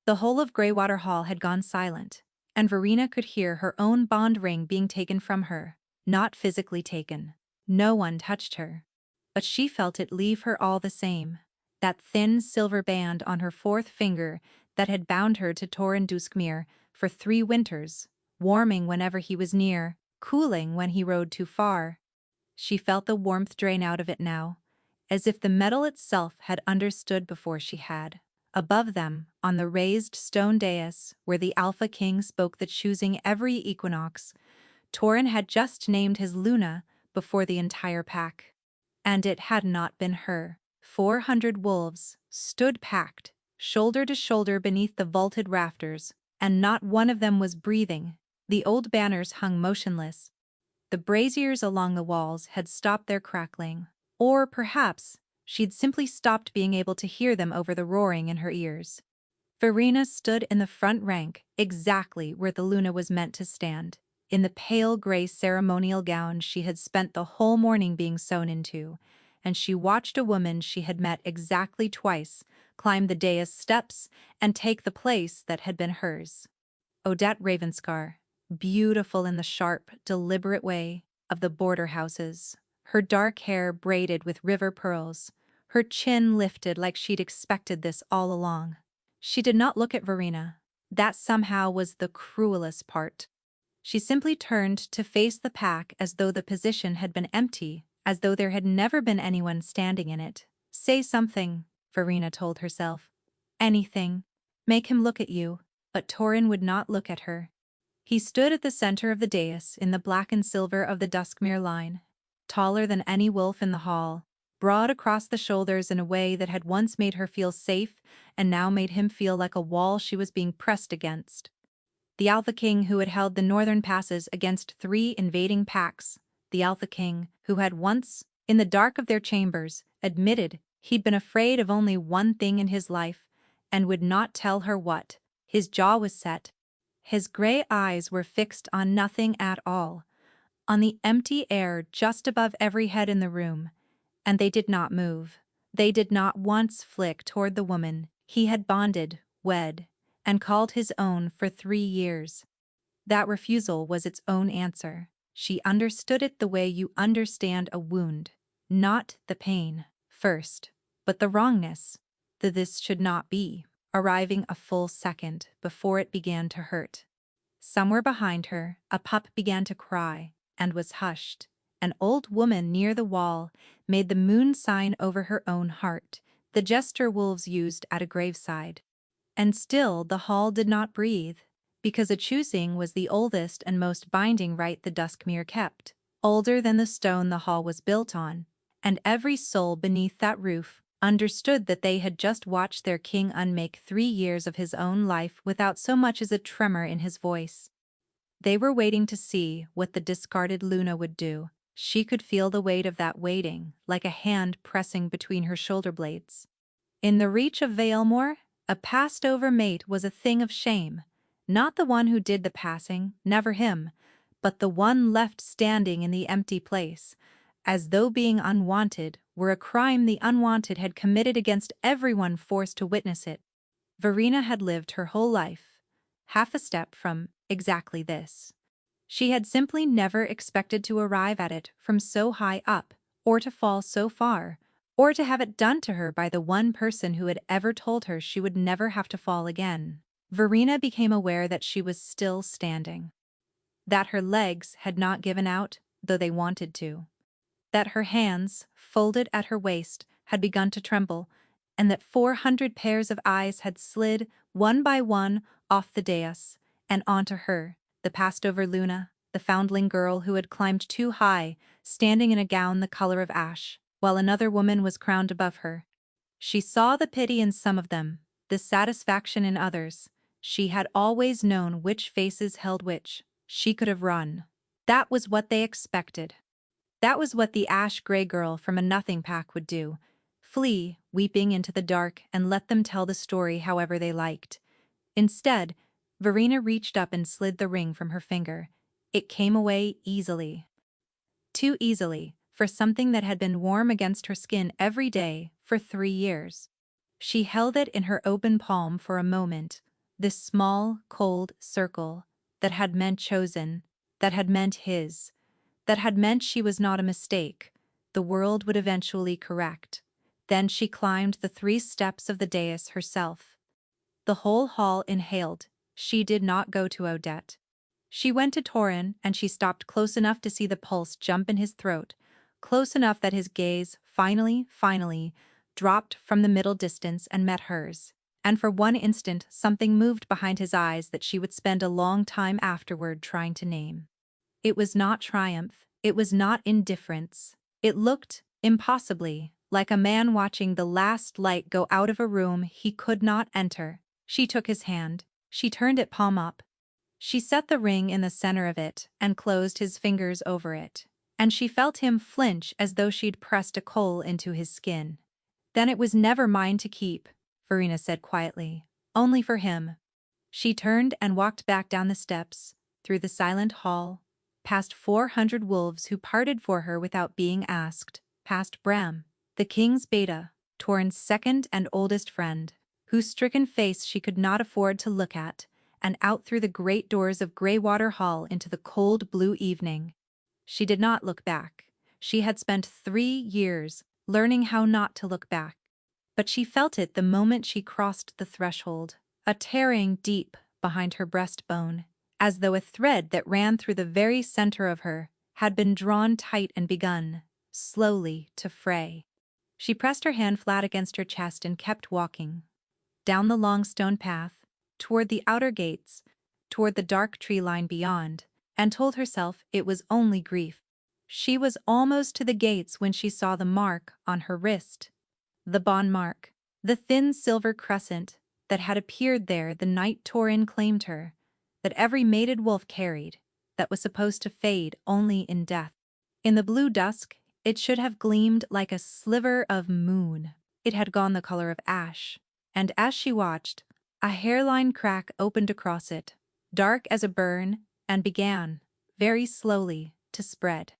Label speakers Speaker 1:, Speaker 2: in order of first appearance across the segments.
Speaker 1: The whole of Greywater Hall had gone silent, and Verena could hear her own bond ring being taken from her. Not physically taken. No one touched her. But she felt it leave her all the same. That thin silver band on her fourth finger that had bound her to Torrin Duskmere for 3 winters, warming whenever he was near, cooling when he rode too far. She felt the warmth drain out of it now, as if the metal itself had understood before she had. Above them, on the raised stone dais, where the Alpha King spoke the choosing every equinox, Torrin had just named his Luna before the entire pack. And it had not been her. 400 wolves stood packed, shoulder to shoulder beneath the vaulted rafters, and not one of them was breathing. The old banners hung motionless. The braziers along the walls had stopped their crackling, or perhaps she'd simply stopped being able to hear them over the roaring in her ears. Verena stood in the front rank, exactly where the Luna was meant to stand, in the pale gray ceremonial gown she had spent the whole morning being sewn into, and she watched a woman she had met exactly twice climb the dais steps and take the place that had been hers. Odette Ravenscar, beautiful in the sharp, deliberate way of the border houses, her dark hair braided with river pearls, her chin lifted like she'd expected this all along. She did not look at Verena. That somehow was the cruelest part. She simply turned to face the pack as though the position had been empty, as though there had never been anyone standing in it. Say something, Verena told herself. Anything. Make him look at you. But Torrin would not look at her. He stood at the center of the dais in the black and silver of the Duskmere line, taller than any wolf in the hall, broad across the shoulders in a way that had once made her feel safe and now made him feel like a wall she was being pressed against. The Alpha King who had held the northern passes against 3 invading packs, the Alpha King who had once, in the dark of their chambers, admitted he'd been afraid of only one thing in his life and would not tell her what. His jaw was set. His gray eyes were fixed on nothing at all, on the empty air just above every head in the room, and they did not move. They did not once flick toward the woman he had bonded, wed, and called his own for 3 years. That refusal was its own answer. She understood it the way you understand a wound, not the pain, first, but the wrongness, the this should not be, arriving a full second before it began to hurt. Somewhere behind her, a pup began to cry, and was hushed. An old woman near the wall made the moon sign over her own heart, the gesture wolves used at a graveside. And still the hall did not breathe, because a choosing was the oldest and most binding rite the Duskmere kept, older than the stone the hall was built on, and every soul beneath that roof understood that they had just watched their king unmake 3 years of his own life without so much as a tremor in his voice. They were waiting to see what the discarded Luna would do. She could feel the weight of that waiting, like a hand pressing between her shoulder blades. In the reach of Valemore, a passed-over mate was a thing of shame. Not the one who did the passing, never him, but the one left standing in the empty place, as though being unwanted were a crime the unwanted had committed against everyone forced to witness it. Verena had lived her whole life, half a step from exactly this. She had simply never expected to arrive at it from so high up, or to fall so far, or to have it done to her by the one person who had ever told her she would never have to fall again. Verena became aware that she was still standing. That her legs had not given out, though they wanted to. That her hands, folded at her waist, had begun to tremble, and that 400 pairs of eyes had slid, one by one, off the dais, and onto her, the passed-over Luna, the foundling girl who had climbed too high, standing in a gown the color of ash, while another woman was crowned above her. She saw the pity in some of them, the satisfaction in others. She had always known which faces held which. She could have run. That was what they expected. That was what the ash-gray girl from a nothing pack would do. Flee, weeping into the dark, and let them tell the story however they liked. Instead, Verena reached up and slid the ring from her finger. It came away easily. Too easily, for something that had been warm against her skin every day for 3 years. She held it in her open palm for a moment, This small, cold circle that had meant chosen, that had meant his, that had meant she was not a mistake, the world would eventually correct. Then she climbed the 3 steps of the dais herself. The whole hall inhaled. She did not go to Odette. She went to Torin, and she stopped close enough to see the pulse jump in his throat, close enough that his gaze finally, dropped from the middle distance and met hers. And for one instant something moved behind his eyes that she would spend a long time afterward trying to name. It was not triumph, it was not indifference. It looked, impossibly, like a man watching the last light go out of a room he could not enter. She took his hand, she turned it palm up. She set the ring in the center of it and closed his fingers over it, and she felt him flinch as though she'd pressed a coal into his skin. Then it was never mine to keep, Verena said quietly, only for him. She turned and walked back down the steps, through the silent hall, past 400 wolves who parted for her without being asked, past Bram, the king's beta, Torin's second and oldest friend, whose stricken face she could not afford to look at, and out through the great doors of Greywater Hall into the cold blue evening. She did not look back. She had spent 3 years learning how not to look back. But she felt it the moment she crossed the threshold, a tearing deep behind her breastbone, as though a thread that ran through the very center of her had been drawn tight and begun, slowly, to fray. She pressed her hand flat against her chest and kept walking, down the long stone path, toward the outer gates, toward the dark tree line beyond, and told herself it was only grief. She was almost to the gates when she saw the mark on her wrist. The bond mark, the thin silver crescent that had appeared there the night Torin claimed her, that every mated wolf carried, that was supposed to fade only in death. In the blue dusk, it should have gleamed like a sliver of moon. It had gone the color of ash, and as she watched, a hairline crack opened across it, dark as a burn, and began, very slowly, to spread.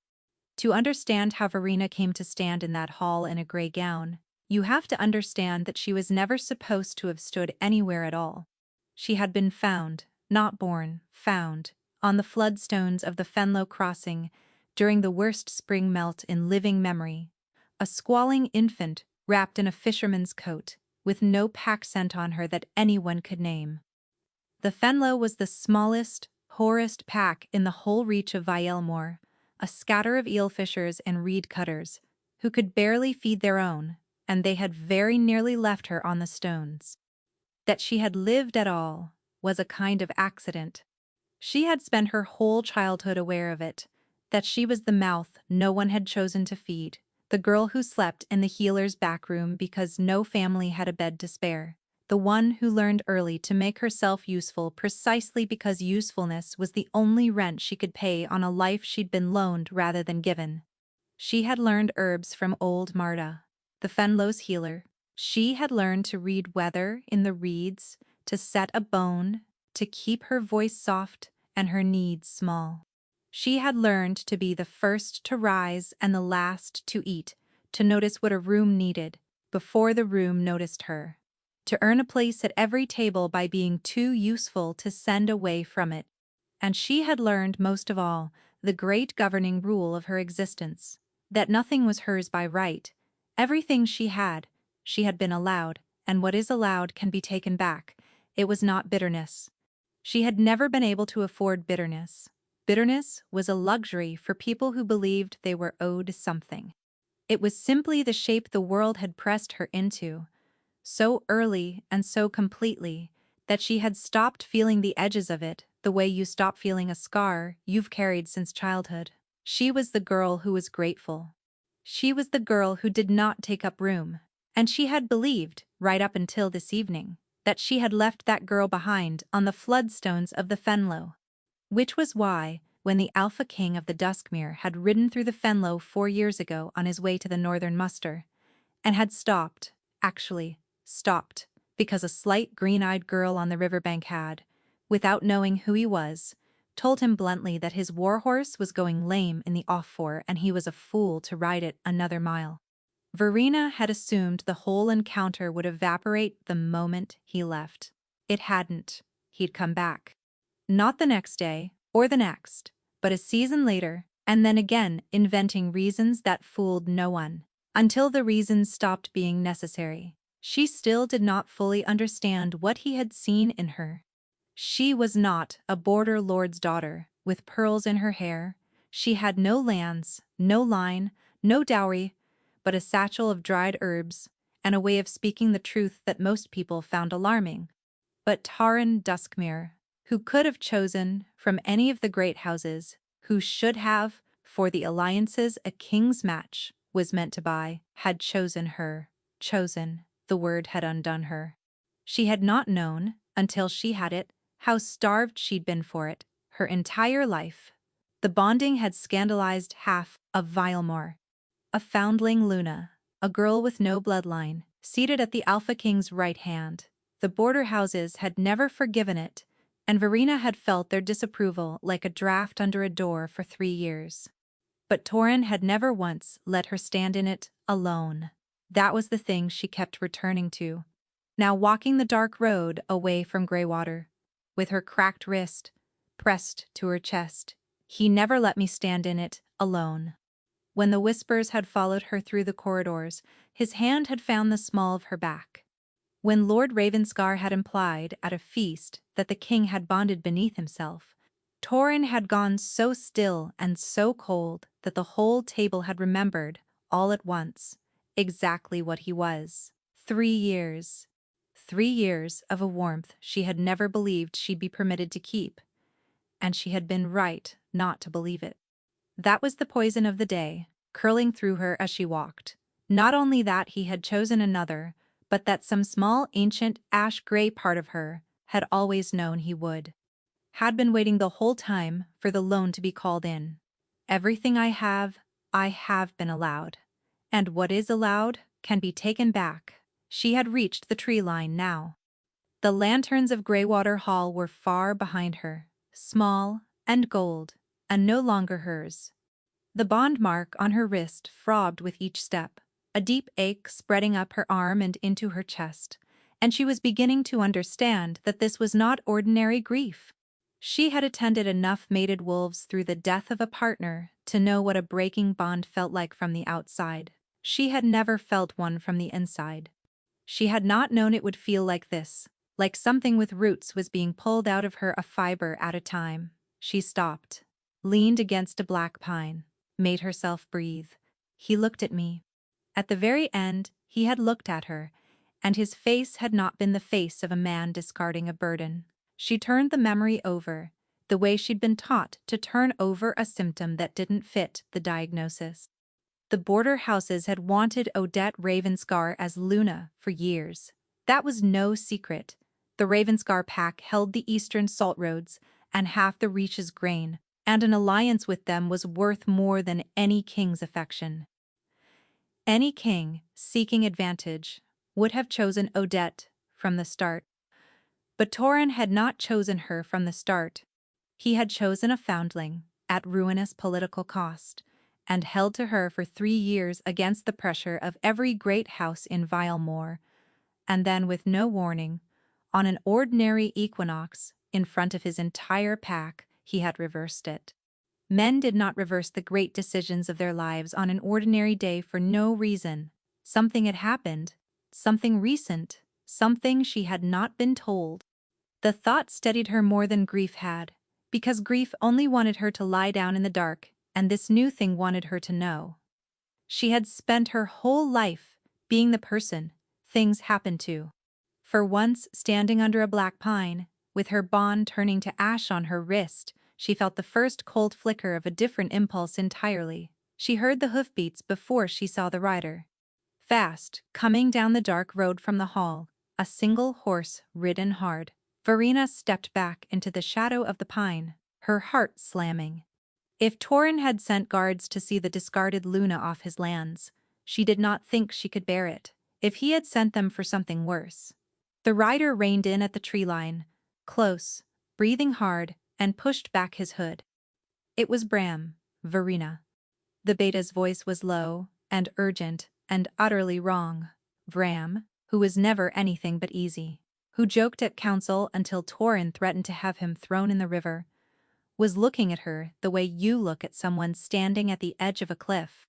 Speaker 1: To understand how Verena came to stand in that hall in a gray gown, you have to understand that she was never supposed to have stood anywhere at all. She had been found, not born, found, on the floodstones of the Fenlo Crossing during the worst spring melt in living memory, a squalling infant wrapped in a fisherman's coat, with no pack scent on her that anyone could name. The Fenlo was the smallest, poorest pack in the whole reach of Vielmore, a scatter of eel fishers and reed cutters, who could barely feed their own, and they had very nearly left her on the stones. That she had lived at all was a kind of accident. She had spent her whole childhood aware of it, that she was the mouth no one had chosen to feed, the girl who slept in the healer's back room because no family had a bed to spare, the one who learned early to make herself useful precisely because usefulness was the only rent she could pay on a life she'd been loaned rather than given. She had learned herbs from old Marta, the Fenlo's healer. She had learned to read weather in the reeds, to set a bone, to keep her voice soft and her needs small. She had learned to be the first to rise and the last to eat, to notice what a room needed before the room noticed her, to earn a place at every table by being too useful to send away from it. And she had learned, most of all, the great governing rule of her existence, that nothing was hers by right. Everything she had been allowed, and what is allowed can be taken back. It was not bitterness. She had never been able to afford bitterness. Bitterness was a luxury for people who believed they were owed something. It was simply the shape the world had pressed her into, so early and so completely, that she had stopped feeling the edges of it the way you stop feeling a scar you've carried since childhood. She was the girl who was grateful. She was the girl who did not take up room, and she had believed, right up until this evening, that she had left that girl behind on the floodstones of the Fenlo. Which was why, when the Alpha King of the Duskmere had ridden through the Fenlo 4 years ago on his way to the northern muster, and had stopped, because a slight green-eyed girl on the riverbank had, without knowing who he was, told him bluntly that his warhorse was going lame in the off-fore and he was a fool to ride it another mile. Verena had assumed the whole encounter would evaporate the moment he left. It hadn't. He'd come back. Not the next day, or the next, but a season later, and then again inventing reasons that fooled no one. Until the reasons stopped being necessary. She still did not fully understand what he had seen in her. She was not a border lord's daughter, with pearls in her hair. She had no lands, no line, no dowry, but a satchel of dried herbs, and a way of speaking the truth that most people found alarming. But Taran Duskmere, who could have chosen from any of the great houses, who should have, for the alliances a king's match was meant to buy, had chosen her. Chosen, the word had undone her. She had not known, until she had it, how starved she'd been for it, her entire life. The bonding had scandalized half of Vilemore. A foundling Luna, a girl with no bloodline, seated at the Alpha King's right hand. The border houses had never forgiven it, and Verena had felt their disapproval like a draft under a door for 3 years. But Torin had never once let her stand in it alone. That was the thing she kept returning to. Now walking the dark road away from Greywater, with her cracked wrist pressed to her chest, he never let me stand in it alone. When the whispers had followed her through the corridors, his hand had found the small of her back. When Lord Ravenscar had implied at a feast that the king had bonded beneath himself, Torin had gone so still and so cold that the whole table had remembered, all at once, exactly what he was. 3 years. 3 years of a warmth she had never believed she'd be permitted to keep, and she had been right not to believe it. That was the poison of the day, curling through her as she walked. Not only that he had chosen another, but that some small, ancient, ash-gray part of her had always known he would. Had been waiting the whole time for the loan to be called in. Everything I have been allowed. And what is allowed can be taken back. She had reached the tree line now. The lanterns of Greywater Hall were far behind her, small and gold, and no longer hers. The bond mark on her wrist throbbed with each step, a deep ache spreading up her arm and into her chest, and she was beginning to understand that this was not ordinary grief. She had attended enough mated wolves through the death of a partner to know what a breaking bond felt like from the outside. She had never felt one from the inside. She had not known it would feel like this, like something with roots was being pulled out of her a fiber at a time. She stopped, leaned against a black pine, made herself breathe. He looked at me. At the very end, he had looked at her, and his face had not been the face of a man discarding a burden. She turned the memory over, the way she'd been taught to turn over a symptom that didn't fit the diagnosis. The border houses had wanted Odette Ravenscar as Luna for years. That was no secret. The Ravenscar pack held the eastern salt roads and half the Reach's grain, and an alliance with them was worth more than any king's affection. Any king, seeking advantage, would have chosen Odette from the start. But Torin had not chosen her from the start. He had chosen a foundling, at ruinous political cost, and held to her for 3 years against the pressure of every great house in Vilemore, and then with no warning, on an ordinary equinox, in front of his entire pack, he had reversed it. Men did not reverse the great decisions of their lives on an ordinary day for no reason. Something had happened, something recent, something she had not been told. The thought steadied her more than grief had, because grief only wanted her to lie down in the dark, and this new thing wanted her to know. She had spent her whole life being the person things happened to. For once, standing under a black pine, with her bond turning to ash on her wrist, she felt the first cold flicker of a different impulse entirely. She heard the hoofbeats before she saw the rider. Fast, coming down the dark road from the hall, a single horse ridden hard. Verena stepped back into the shadow of the pine, her heart slamming. If Torin had sent guards to see the discarded Luna off his lands, she did not think she could bear it. If he had sent them for something worse. The rider reined in at the tree line, close, breathing hard, and pushed back his hood. It was Bram, Verena. The beta's voice was low and urgent and utterly wrong. Bram, who was never anything but easy. who joked at council until Torin threatened to have him thrown in the river, was looking at her the way you look at someone standing at the edge of a cliff.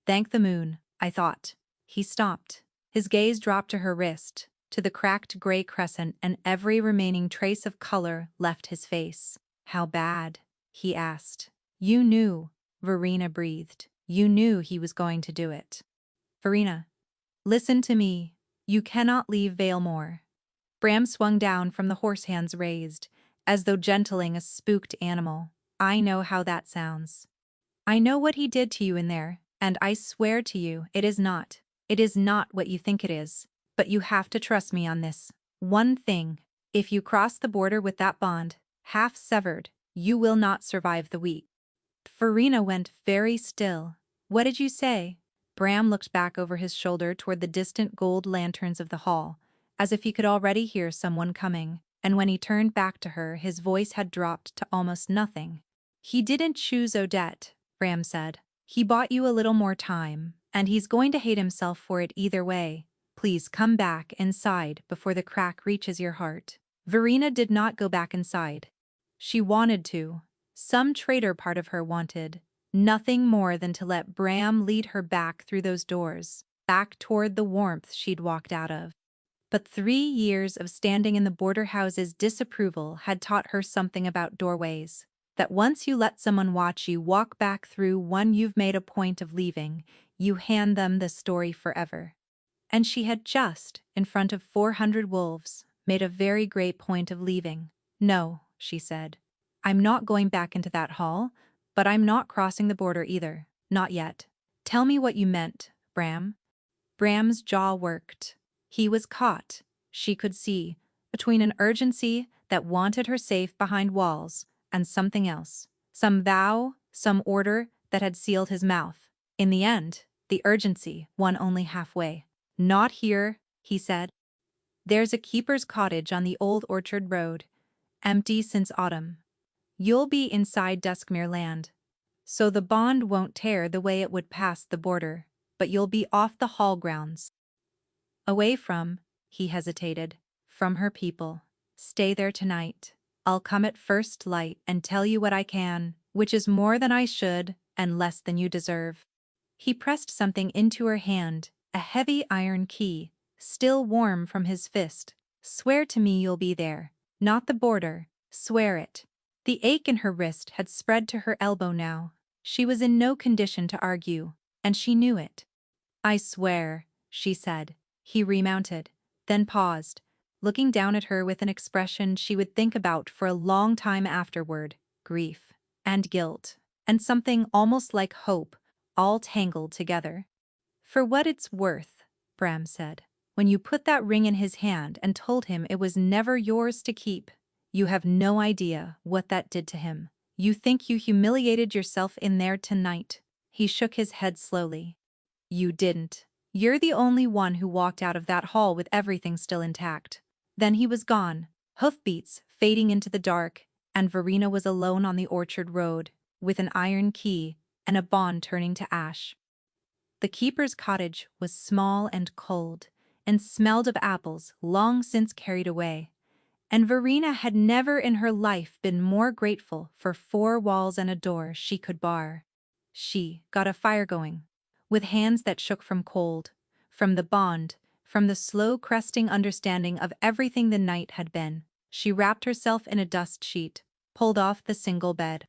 Speaker 1: Thank the moon, I thought. He stopped. His gaze dropped to her wrist, to the cracked gray crescent, and every remaining trace of color left his face. How bad? He asked. You knew, Verena breathed. You knew he was going to do it. Verena, listen to me. You cannot leave Valemore. Bram swung down from the horse hands raised, as though gentling a spooked animal. I know how that sounds. I know what he did to you in there, and I swear to you it is not what you think it is. But you have to trust me on this. One thing, if you cross the border with that bond, half severed, you will not survive the week. Verena went very still. What did you say? Bram looked back over his shoulder toward the distant gold lanterns of the hall, as if he could already hear someone coming, and when he turned back to her, his voice had dropped to almost nothing. He didn't choose Odette, Bram said. He bought you a little more time, and he's going to hate himself for it either way. Please come back inside before the crack reaches your heart. Verena did not go back inside. She wanted to. Some traitor part of her wanted. Nothing more than to let Bram lead her back through those doors, back toward the warmth she'd walked out of. But 3 years of standing in the border house's disapproval had taught her something about doorways. That once you let someone watch you walk back through one you've made a point of leaving, you hand them the story forever. And she had just, in front of 400 wolves, made a very great point of leaving. No, she said. I'm not going back into that hall, but I'm not crossing the border either. Not yet. Tell me what you meant, Bram. Bram's jaw worked. He was caught, she could see, between an urgency that wanted her safe behind walls and something else. Some vow, some order that had sealed his mouth. In the end, the urgency won only halfway. Not here, he said. There's a keeper's cottage on the old orchard road, empty since autumn. You'll be inside Duskmere land, so the bond won't tear the way it would past the border, but you'll be off the hall grounds. Away from, he hesitated, from her people. Stay there tonight. I'll come at first light and tell you what I can, which is more than I should and less than you deserve. He pressed something into her hand, a heavy iron key, still warm from his fist. Swear to me you'll be there. Not the border. Swear it. The ache in her wrist had spread to her elbow now. She was in no condition to argue, and she knew it. I swear, she said. He remounted, then paused, looking down at her with an expression she would think about for a long time afterward. Grief, and guilt, and something almost like hope, all tangled together. For what it's worth, Bram said, when you put that ring in his hand and told him it was never yours to keep, you have no idea what that did to him. You think you humiliated yourself in there tonight. He shook his head slowly. You didn't. You're the only one who walked out of that hall with everything still intact. Then he was gone, hoofbeats fading into the dark, and Verena was alone on the orchard road, with an iron key and a bond turning to ash. The keeper's cottage was small and cold, and smelled of apples long since carried away. And Verena had never in her life been more grateful for 4 walls and a door she could bar. She got a fire going, with hands that shook from cold, from the bond, from the slow cresting understanding of everything the night had been. She wrapped herself in a dust sheet, pulled off the single bed,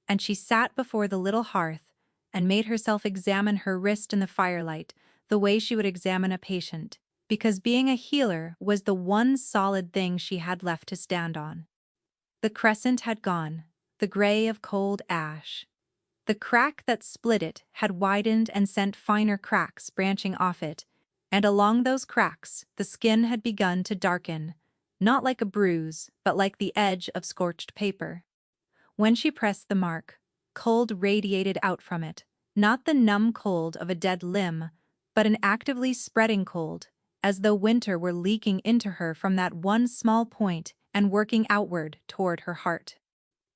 Speaker 1: and she sat before the little hearth and made herself examine her wrist in the firelight the way she would examine a patient, because being a healer was the one solid thing she had left to stand on. The crescent had gone, the gray of cold ash. The crack that split it had widened and sent finer cracks branching off it, and along those cracks the skin had begun to darken, not like a bruise, but like the edge of scorched paper. When she pressed the mark, cold radiated out from it, not the numb cold of a dead limb, but an actively spreading cold, as though winter were leaking into her from that one small point and working outward toward her heart.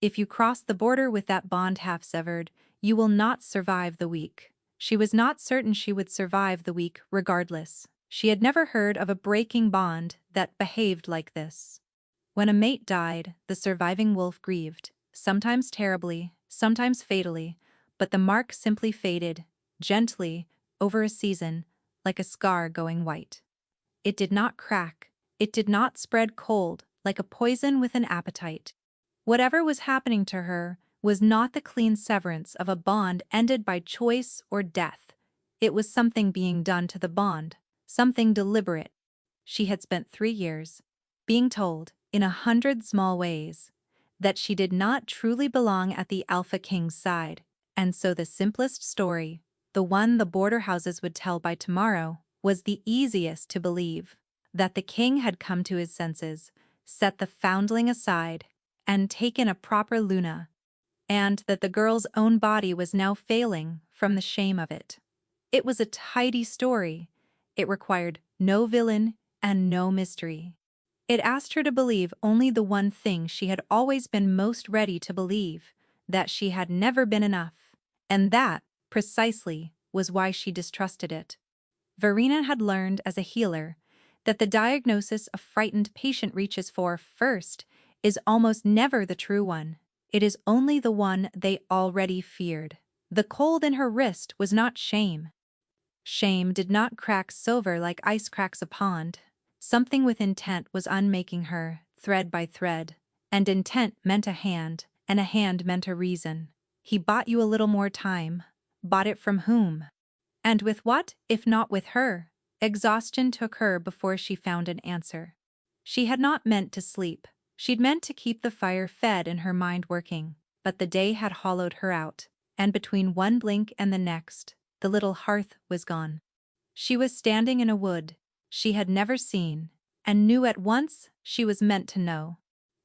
Speaker 1: If you cross the border with that bond half severed, you will not survive the week. She was not certain she would survive the week regardless. She had never heard of a breaking bond that behaved like this. When a mate died, the surviving wolf grieved, sometimes terribly, sometimes fatally, but the mark simply faded, gently, over a season, like a scar going white. It did not crack, it did not spread cold, like a poison with an appetite. Whatever was happening to her was not the clean severance of a bond ended by choice or death. It was something being done to the bond, something deliberate. She had spent 3 years being told, in 100 small ways, that she did not truly belong at the Alpha King's side, and so the simplest story, the one the border houses would tell by tomorrow, was the easiest to believe, that the king had come to his senses, set the foundling aside, and taken a proper Luna, and that the girl's own body was now failing from the shame of it. It was a tidy story. It required no villain and no mystery. It asked her to believe only the one thing she had always been most ready to believe, that she had never been enough. And that, precisely, was why she distrusted it. Verena had learned as a healer that the diagnosis a frightened patient reaches for first is almost never the true one. It is only the one they already feared. The cold in her wrist was not shame. Shame did not crack silver like ice cracks a pond. Something with intent was unmaking her, thread by thread, and intent meant a hand, and a hand meant a reason. He bought you a little more time. Bought it from whom? And with what, if not with her? Exhaustion took her before she found an answer. She had not meant to sleep. She'd meant to keep the fire fed and her mind working, but the day had hollowed her out, and between one blink and the next, the little hearth was gone. She was standing in a wood she had never seen, and knew at once she was meant to know.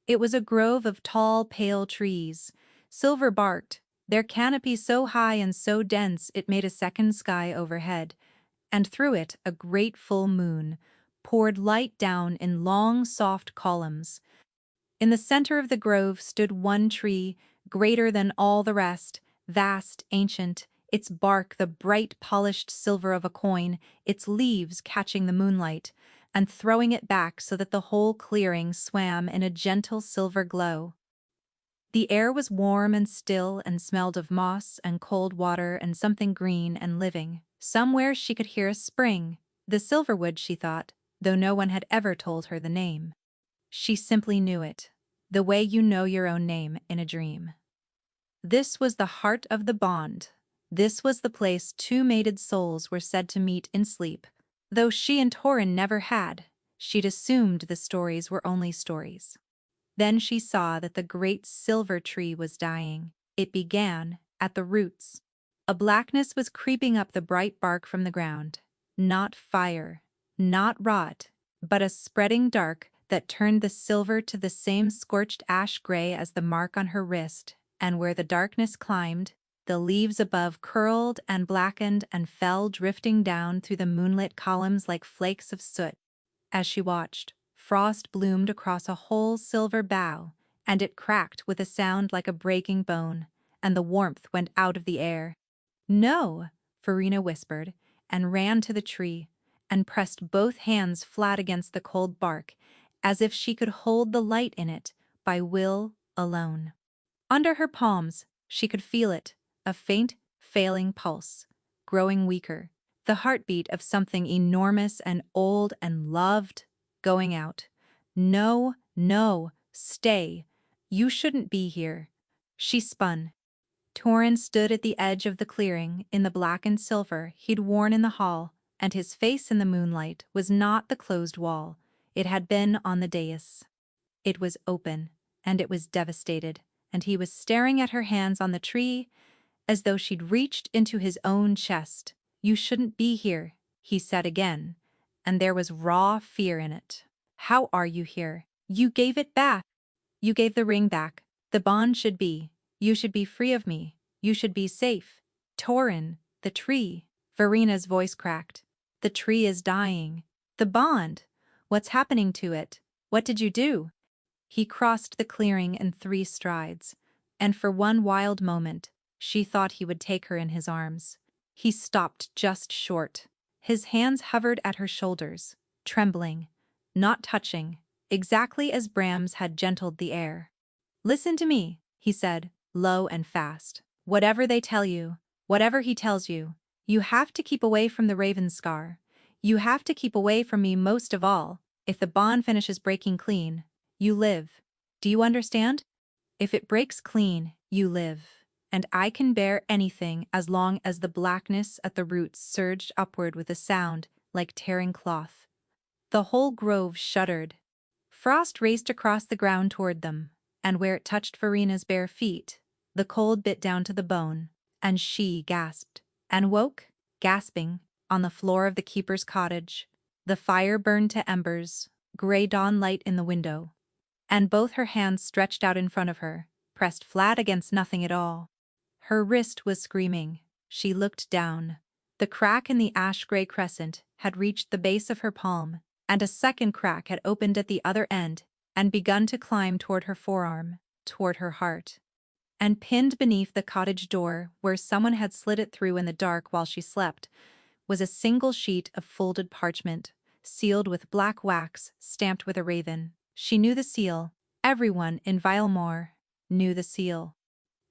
Speaker 1: It was a grove of tall, pale trees, silver-barked, their canopy so high and so dense it made a second sky overhead, and through it a great full moon poured light down in long, soft columns. In the center of the grove stood one tree, greater than all the rest, vast, ancient, its bark the bright polished silver of a coin, its leaves catching the moonlight, and throwing it back so that the whole clearing swam in a gentle silver glow. The air was warm and still and smelled of moss and cold water and something green and living. Somewhere she could hear a spring, the Silverwood, she thought, though no one had ever told her the name. She simply knew it, the way you know your own name in a dream. This was the heart of the bond. This was the place two mated souls were said to meet in sleep. Though she and Torin never had, she'd assumed the stories were only stories. Then she saw that the great silver tree was dying. It began at the roots. A blackness was creeping up the bright bark from the ground. Not fire, not rot, but a spreading dark that turned the silver to the same scorched ash gray as the mark on her wrist, and where the darkness climbed, the leaves above curled and blackened and fell drifting down through the moonlit columns like flakes of soot. As she watched, frost bloomed across a whole silver bough, and it cracked with a sound like a breaking bone, and the warmth went out of the air. "No," Verena whispered, and ran to the tree, and pressed both hands flat against the cold bark, as if she could hold the light in it by will alone. Under her palms, she could feel it, a faint, failing pulse, growing weaker, the heartbeat of something enormous and old and loved, going out. No, no, stay. You shouldn't be here. She spun. Torin stood at the edge of the clearing in the blackened silver he'd worn in the hall, and his face in the moonlight was not the closed wall it had been on the dais. It was open, and it was devastated, and he was staring at her hands on the tree as though she'd reached into his own chest. "You shouldn't be here," he said again, and there was raw fear in it. "How are you here? You gave it back. You gave the ring back. The bond should be. You should be free of me. You should be safe." "Torin, the tree." Verena's voice cracked. "The tree is dying. The bond. What's happening to it? What did you do?" He crossed the clearing in 3 strides, and for one wild moment, she thought he would take her in his arms. He stopped just short. His hands hovered at her shoulders, trembling, not touching, exactly as Bram's had gentled the air. "Listen to me," he said, low and fast. "Whatever they tell you, whatever he tells you, you have to keep away from the Ravenscar. You have to keep away from me most of all. If the bond finishes breaking clean, you live. Do you understand? If it breaks clean, you live. And I can bear anything as long as the blackness at the roots surged upward with a sound like tearing cloth." The whole grove shuddered. Frost raced across the ground toward them, and where it touched Verena's bare feet, the cold bit down to the bone, and she gasped, and woke, gasping, on the floor of the keeper's cottage. The fire burned to embers, gray dawn light in the window, and both her hands stretched out in front of her, pressed flat against nothing at all. Her wrist was screaming. She looked down. The crack in the ash-gray crescent had reached the base of her palm, and a second crack had opened at the other end and begun to climb toward her forearm, toward her heart. And pinned beneath the cottage door, where someone had slid it through in the dark while she slept, was a single sheet of folded parchment, sealed with black wax stamped with a raven. She knew the seal. Everyone in Vilemore knew the seal.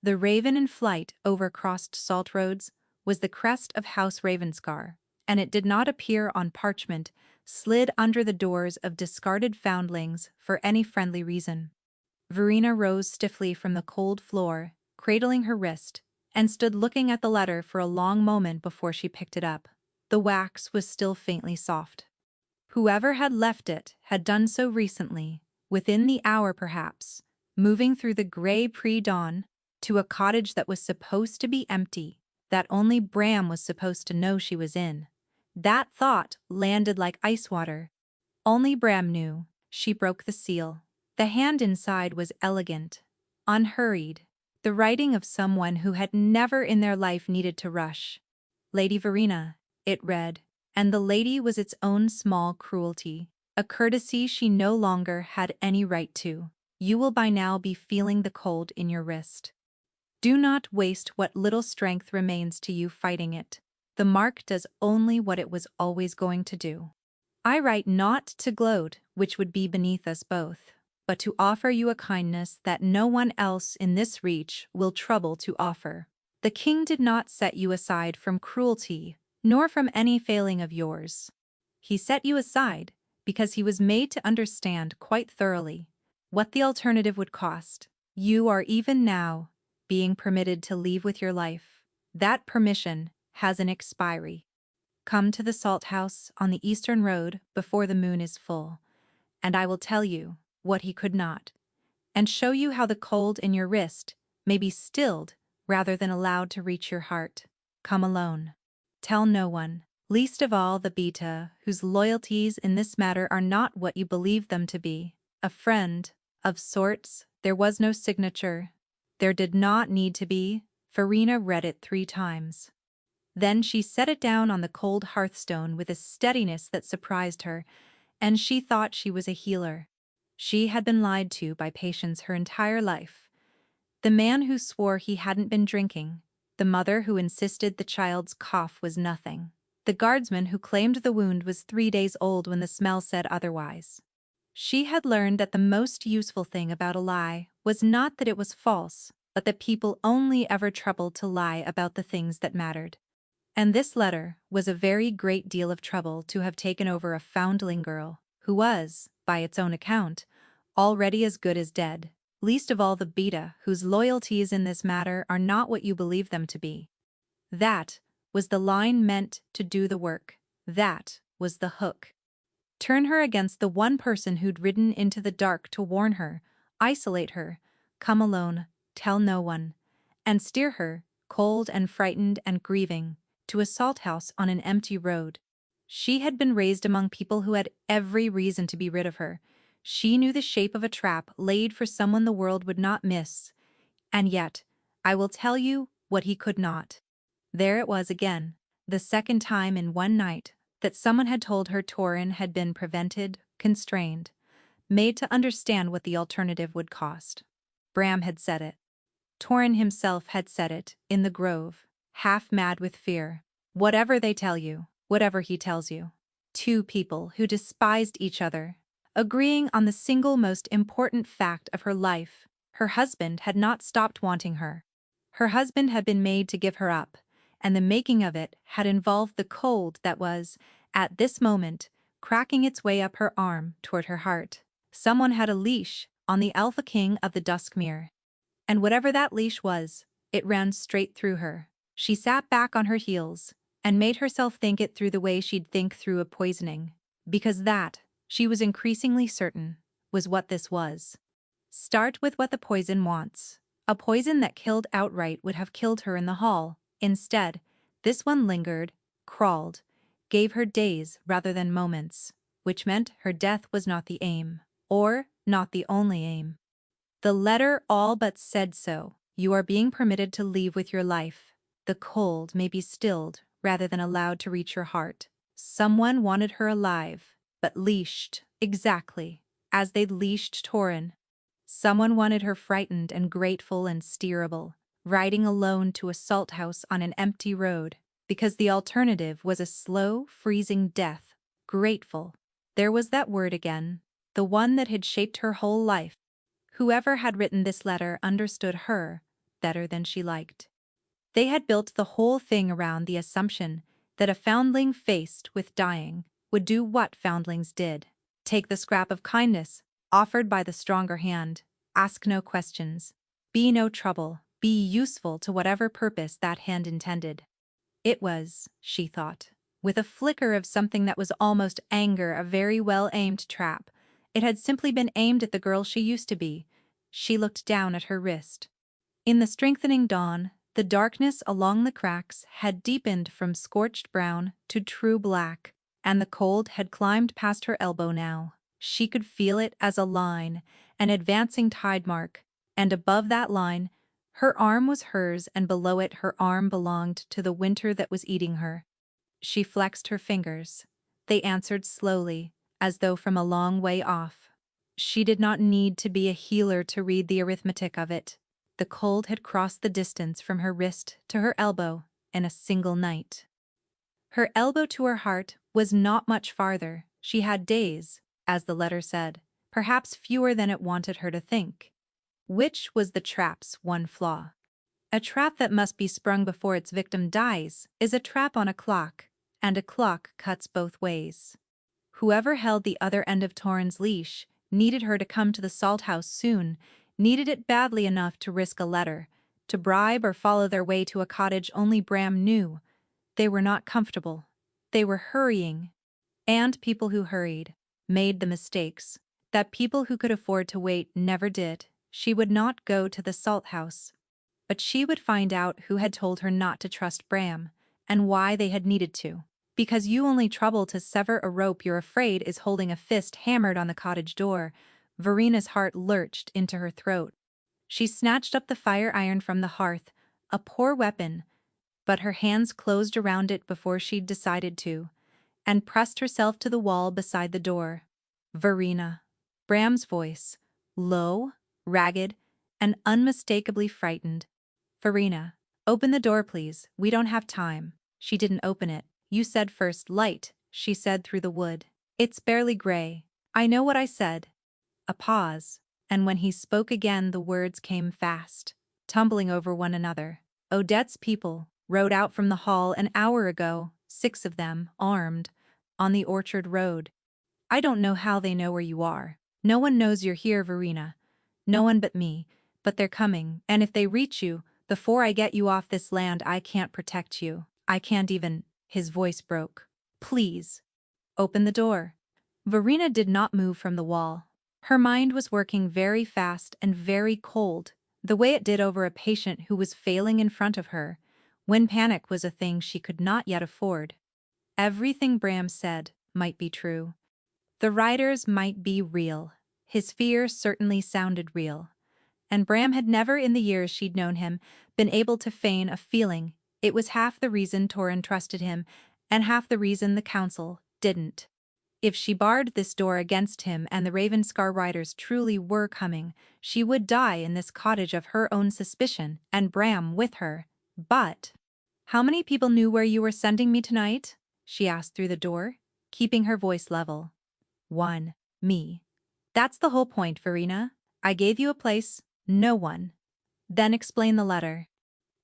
Speaker 1: The raven in flight over crossed salt roads was the crest of House Ravenscar, and it did not appear on parchment slid under the doors of discarded foundlings for any friendly reason. Verena rose stiffly from the cold floor, cradling her wrist, and stood looking at the letter for a long moment before she picked it up. The wax was still faintly soft. Whoever had left it had done so recently, within the hour perhaps, moving through the gray pre-dawn to a cottage that was supposed to be empty, that only Bram was supposed to know she was in. That thought landed like ice water. Only Bram knew. She broke the seal. The hand inside was elegant, unhurried, the writing of someone who had never in their life needed to rush. "Lady Verena," it read, and the lady was its own small cruelty, a courtesy she no longer had any right to. "You will by now be feeling the cold in your wrist. Do not waste what little strength remains to you fighting it. The mark does only what it was always going to do. I write not to gloat, which would be beneath us both, but to offer you a kindness that no one else in this reach will trouble to offer. The king did not set you aside from cruelty, nor from any failing of yours. He set you aside because he was made to understand quite thoroughly what the alternative would cost. You are even now being permitted to leave with your life. That permission has an expiry. Come to the salt house on the eastern road before the moon is full, and I will tell you what he could not, and show you how the cold in your wrist may be stilled rather than allowed to reach your heart. Come alone. Tell no one, least of all the beta, whose loyalties in this matter are not what you believe them to be. A friend, of sorts. There was no signature. There did not need to be." Verena read it 3 times. Then she set it down on the cold hearthstone with a steadiness that surprised her, and she thought she was a healer. She had been lied to by patients her entire life. The man who swore he hadn't been drinking, the mother who insisted the child's cough was nothing, the guardsman who claimed the wound was 3 days old when the smell said otherwise. She had learned that the most useful thing about a lie was not that it was false, but that people only ever troubled to lie about the things that mattered. And this letter was a very great deal of trouble to have taken over a foundling girl, who was, by its own account, already as good as dead, least of all the beta whose loyalties in this matter are not what you believe them to be. That was the line meant to do the work. That was the hook. Turn her against the one person who'd ridden into the dark to warn her, isolate her, come alone, tell no one, and steer her, cold and frightened and grieving, to a salt house on an empty road. She had been raised among people who had every reason to be rid of her. She knew the shape of a trap laid for someone the world would not miss. And yet, I will tell you what he could not. There it was again, the second time in one night that someone had told her Torin had been prevented, constrained, made to understand what the alternative would cost. Bram had said it. Torin himself had said it, in the grove, half mad with fear. "Whatever they tell you, whatever he tells you. Two people who despised each other, agreeing on the single most important fact of her life. Her husband had not stopped wanting her. Her husband had been made to give her up, and the making of it had involved the cold that was, at this moment, cracking its way up her arm toward her heart. Someone had a leash on the Alpha King of the Duskmere. And whatever that leash was, it ran straight through her. She sat back on her heels and made herself think it through the way she'd think through a poisoning. Because that, she was increasingly certain, was what this was. Start with what the poison wants. A poison that killed outright would have killed her in the hall. Instead, this one lingered, crawled, gave her days rather than moments, which meant her death was not the aim, or not the only aim. The letter all but said so. You are being permitted to leave with your life. The cold may be stilled rather than allowed to reach your heart. Someone wanted her alive, but leashed, exactly, as they'd leashed Torin. Someone wanted her frightened and grateful and steerable, riding alone to a salt house on an empty road, because the alternative was a slow, freezing death. Grateful. There was that word again, the one that had shaped her whole life. Whoever had written this letter understood her better than she liked. They had built the whole thing around the assumption that a foundling faced with dying would do what foundlings did. Take the scrap of kindness offered by the stronger hand, ask no questions, be no trouble, be useful to whatever purpose that hand intended. It was, she thought, with a flicker of something that was almost anger, a very well-aimed trap. It had simply been aimed at the girl she used to be. She looked down at her wrist. In the strengthening dawn, the darkness along the cracks had deepened from scorched brown to true black, and the cold had climbed past her elbow now. She could feel it as a line, an advancing tide mark, and above that line, her arm was hers, and below it her arm belonged to the winter that was eating her. She flexed her fingers. They answered slowly, as though from a long way off. She did not need to be a healer to read the arithmetic of it. The cold had crossed the distance from her wrist to her elbow in a single night. Her elbow to her heart was not much farther. She had days, as the letter said, perhaps fewer than it wanted her to think. Which was the trap's one flaw. A trap that must be sprung before its victim dies is a trap on a clock, and a clock cuts both ways. Whoever held the other end of Torin's leash needed her to come to the salt house soon, needed it badly enough to risk a letter, to bribe or follow their way to a cottage only Bram knew. They were not comfortable. They were hurrying. And people who hurried made the mistakes that people who could afford to wait never did. She would not go to the salt house. But she would find out who had told her not to trust Bram, and why they had needed to. Because you only trouble to sever a rope you're afraid is holding a fist hammered on the cottage door. Verina's heart lurched into her throat. She snatched up the fire iron from the hearth, a poor weapon, but her hands closed around it before she'd decided to, and pressed herself to the wall beside the door. Verina. Bram's voice, low, ragged, and unmistakably frightened. Verina, open the door please, we don't have time. She didn't open it. You said first light, she said through the wood. It's barely gray. I know what I said. A pause, and when he spoke again the words came fast, tumbling over one another. Odette's people rode out from the hall an hour ago, 6 of them, armed, on the orchard road. I don't know how they know where you are. No one knows you're here, Verina. No one but me, but they're coming, and if they reach you, before I get you off this land I can't protect you. I can't even— His voice broke. Please. Open the door. Verina did not move from the wall. Her mind was working very fast and very cold, the way it did over a patient who was failing in front of her, when panic was a thing she could not yet afford. Everything Bram said might be true. The riders might be real. His fear certainly sounded real. And Bram had never in the years she'd known him been able to feign a feeling. It was half the reason Torin trusted him, and half the reason the council didn't. If she barred this door against him and the Ravenscar riders truly were coming, she would die in this cottage of her own suspicion, and Bram with her. But how many people knew where you were sending me tonight? she asked through the door, keeping her voice level. One. Me. That's the whole point, Verena. I gave you a place, no one. Then explain the letter.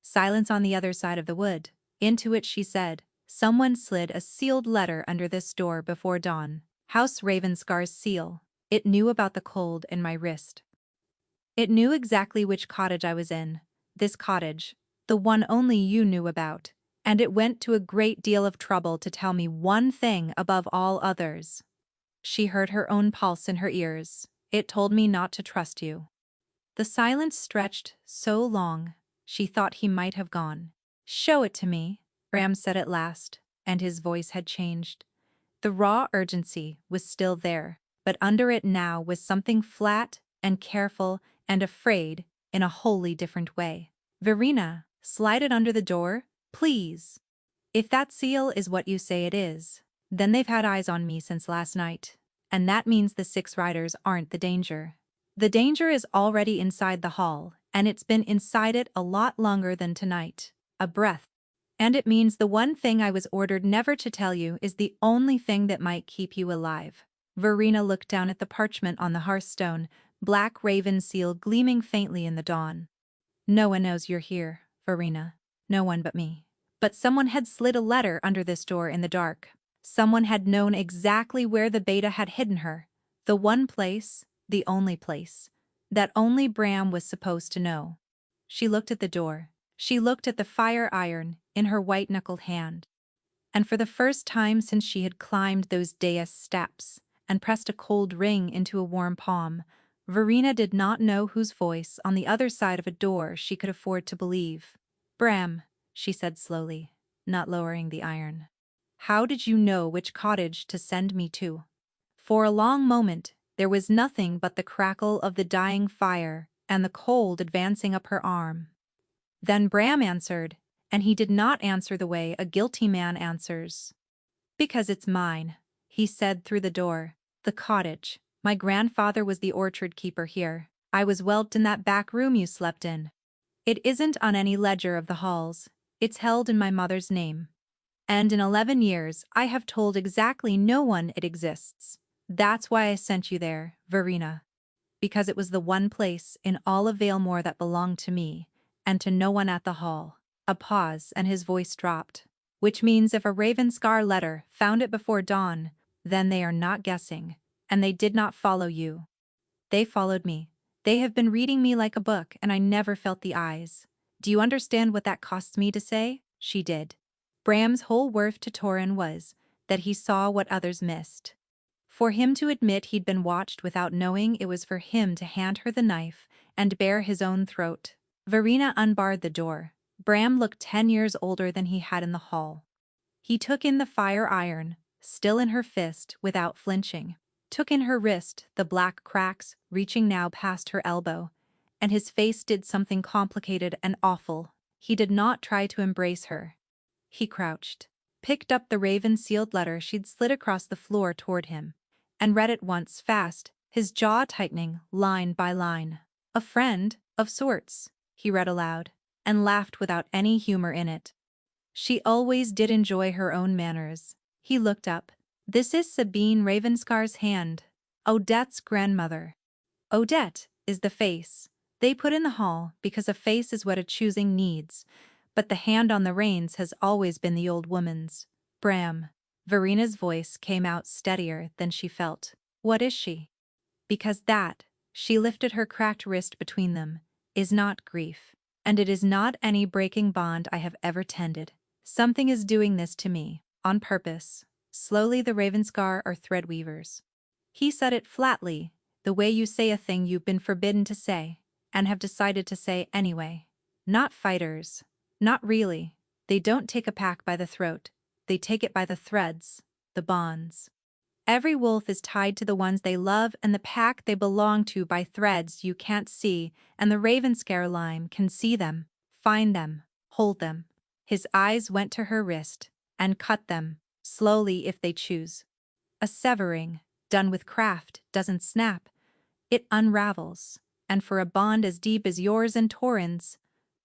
Speaker 1: Silence on the other side of the wood. Into it she said, someone slid a sealed letter under this door before dawn. House Ravenscar's seal. It knew about the cold in my wrist. It knew exactly which cottage I was in. This cottage. The one only you knew about. And it went to a great deal of trouble to tell me one thing above all others. She heard her own pulse in her ears. It told me not to trust you. The silence stretched so long, she thought he might have gone. Show it to me, Bram said at last, and his voice had changed. The raw urgency was still there, but under it now was something flat and careful and afraid in a wholly different way. Verena, slide it under the door, please. If that seal is what you say it is, then they've had eyes on me since last night. And that means the 6 riders aren't the danger. The danger is already inside the hall, and it's been inside it a lot longer than tonight. A breath. And it means the one thing I was ordered never to tell you is the only thing that might keep you alive. Verena looked down at the parchment on the hearthstone, black raven seal gleaming faintly in the dawn. No one knows you're here, Verena. No one but me. But someone had slid a letter under this door in the dark. Someone had known exactly where the beta had hidden her. The one place, the only place, that only Bram was supposed to know. She looked at the door. She looked at the fire iron in her white-knuckled hand. And for the first time since she had climbed those dais steps and pressed a cold ring into a warm palm, Verena did not know whose voice on the other side of a door she could afford to believe. Bram, she said slowly, not lowering the iron. How did you know which cottage to send me to? For a long moment, there was nothing but the crackle of the dying fire and the cold advancing up her arm. Then Bram answered, and he did not answer the way a guilty man answers. Because it's mine, he said through the door. The cottage. My grandfather was the orchard keeper here. I was whelped in that back room you slept in. It isn't on any ledger of the halls. It's held in my mother's name. And in 11 years, I have told exactly no one it exists. That's why I sent you there, Verena. Because it was the one place in all of Valemore that belonged to me, and to no one at the hall. A pause, and his voice dropped. Which means if a Ravenscar letter found it before dawn, then they are not guessing, and they did not follow you. They followed me. They have been reading me like a book, and I never felt the eyes. Do you understand what that costs me to say? She did. Bram's whole worth to Torin was that he saw what others missed. For him to admit he'd been watched without knowing it was for him to hand her the knife and bare his own throat. Verena unbarred the door. Bram looked 10 years older than he had in the hall. He took in the fire iron, still in her fist, without flinching. Took in her wrist, the black cracks reaching now past her elbow. And his face did something complicated and awful. He did not try to embrace her. He crouched, picked up the raven-sealed letter she'd slid across the floor toward him, and read it once fast, his jaw tightening line by line. A friend, of sorts, he read aloud, and laughed without any humor in it. She always did enjoy her own manners. He looked up. This is Sabine Ravenscar's hand, Odette's grandmother. Odette is the face they put in the hall because a face is what a choosing needs, but the hand on the reins has always been the old woman's. Bram. Verena's voice came out steadier than she felt. What is she? Because that, she lifted her cracked wrist between them, is not grief. And it is not any breaking bond I have ever tended. Something is doing this to me, on purpose. Slowly the Ravenscar are thread weavers. He said it flatly, the way you say a thing you've been forbidden to say, and have decided to say anyway. Not fighters. Not really. They don't take a pack by the throat. They take it by the threads, the bonds. Every wolf is tied to the ones they love and the pack they belong to by threads you can't see, and the Ravenscar line can see them, find them, hold them. His eyes went to her wrist, and cut them, slowly if they choose. A severing, done with craft, doesn't snap. It unravels, and for a bond as deep as yours and Torin's,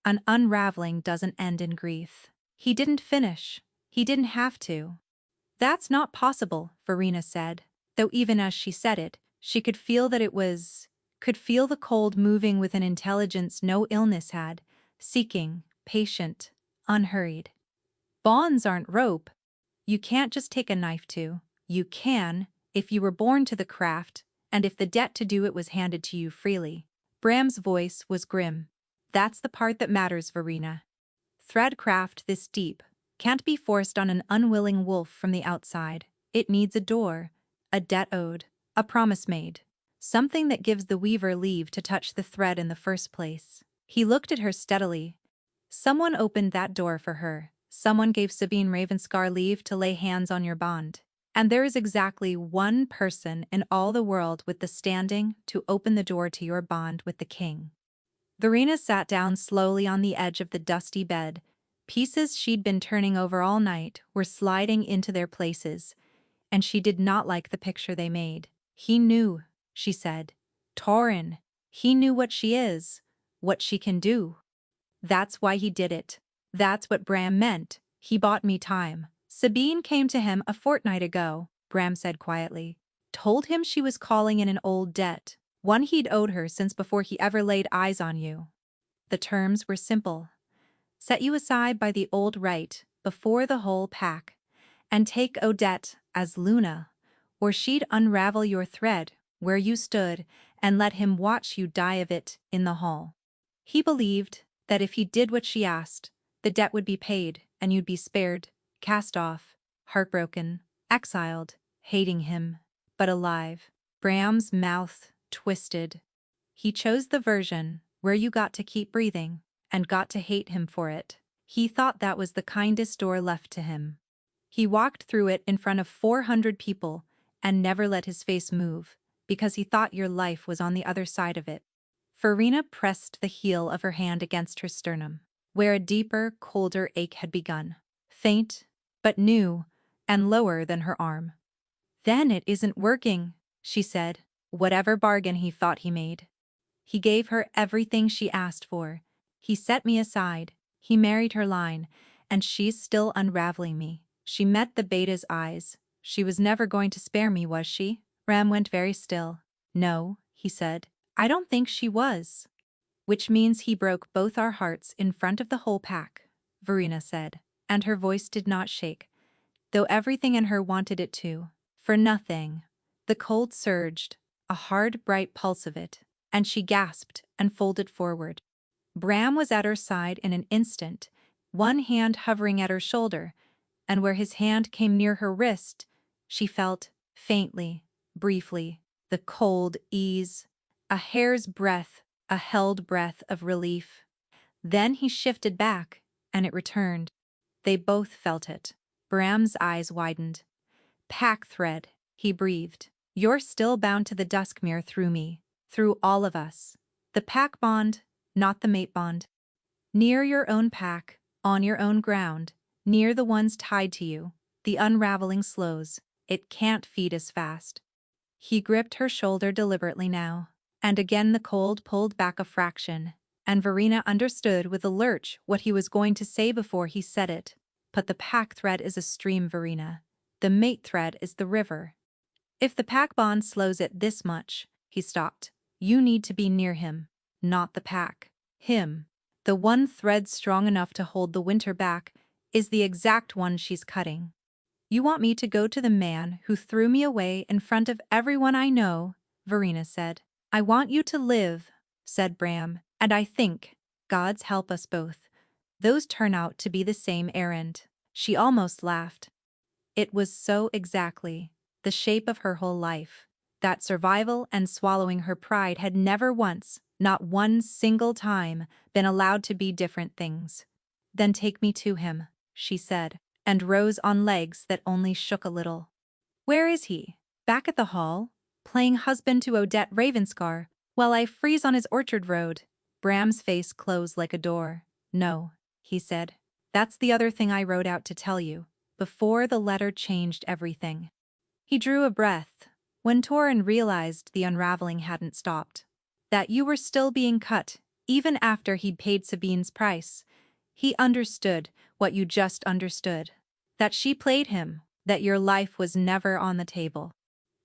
Speaker 1: an unraveling doesn't end in grief. He didn't finish. He didn't have to. That's not possible, Verena said, though even as she said it, she could feel could feel the cold moving with an intelligence no illness had, seeking, patient, unhurried. Bonds aren't rope. You can't just take a knife to. You can, if you were born to the craft, and if the debt to do it was handed to you freely. Bram's voice was grim. That's the part that matters, Verena. Threadcraft this deep can't be forced on an unwilling wolf from the outside. It needs a door, a debt owed, a promise made, something that gives the weaver leave to touch the thread in the first place. He looked at her steadily. Someone opened that door for her. Someone gave Sabine Ravenscar leave to lay hands on your bond. And there is exactly one person in all the world with the standing to open the door to your bond with the king. Verena sat down slowly on the edge of the dusty bed. Pieces she'd been turning over all night were sliding into their places, and she did not like the picture they made. He knew, she said. Torin. He knew what she is, what she can do. That's why he did it. That's what Bram meant. He bought me time. Sabine came to him a fortnight ago, Bram said quietly. Told him she was calling in an old debt, one he'd owed her since before he ever laid eyes on you. The terms were simple. Set you aside by the old right, before the whole pack, and take Odette as Luna, or she'd unravel your thread where you stood and let him watch you die of it in the hall. He believed that if he did what she asked, the debt would be paid and you'd be spared, cast off, heartbroken, exiled, hating him, but alive. Bram's mouth twisted. He chose the version where you got to keep breathing and got to hate him for it. He thought that was the kindest door left to him. He walked through it in front of 400 people and never let his face move, because he thought your life was on the other side of it. Verena pressed the heel of her hand against her sternum, where a deeper, colder ache had begun. Faint, but new, and lower than her arm. Then it isn't working, she said, whatever bargain he thought he made. He gave her everything she asked for. He set me aside, he married her line, and she's still unraveling me. She met the beta's eyes. She was never going to spare me, was she? Ram went very still. No, he said. I don't think she was. Which means he broke both our hearts in front of the whole pack, Verena said, and her voice did not shake, though everything in her wanted it to. For nothing. The cold surged, a hard, bright pulse of it, and she gasped and folded forward. Bram was at her side in an instant, one hand hovering at her shoulder, and where his hand came near her wrist, she felt, faintly, briefly, the cold ease, a hair's breadth, a held breath of relief. Then he shifted back, and it returned. They both felt it. Bram's eyes widened. Pack thread, he breathed. You're still bound to the Duskmere through me, through all of us. The pack bond, not the mate bond. Near your own pack, on your own ground, near the ones tied to you, the unraveling slows. It can't feed as fast. He gripped her shoulder deliberately now, and again the cold pulled back a fraction, and Verena understood with a lurch what he was going to say before he said it. But the pack thread is a stream, Verena. The mate thread is the river. If the pack bond slows it this much, he stopped. You need to be near him, not the pack. Him. The one thread strong enough to hold the winter back is the exact one she's cutting. You want me to go to the man who threw me away in front of everyone I know, Verena said. I want you to live, said Bram, and I think, God's help us both, those turn out to be the same errand. She almost laughed. It was so exactly the shape of her whole life. That survival and swallowing her pride had never once, not one single time, been allowed to be different things. Then take me to him, she said, and rose on legs that only shook a little. Where is he? Back at the hall, playing husband to Odette Ravenscar, while I freeze on his orchard road. Bram's face closed like a door. No, he said. That's the other thing I wrote out to tell you, before the letter changed everything. He drew a breath, when Torin realized the unraveling hadn't stopped. That you were still being cut, even after he'd paid Sabine's price. He understood what you just understood. That she played him, that your life was never on the table.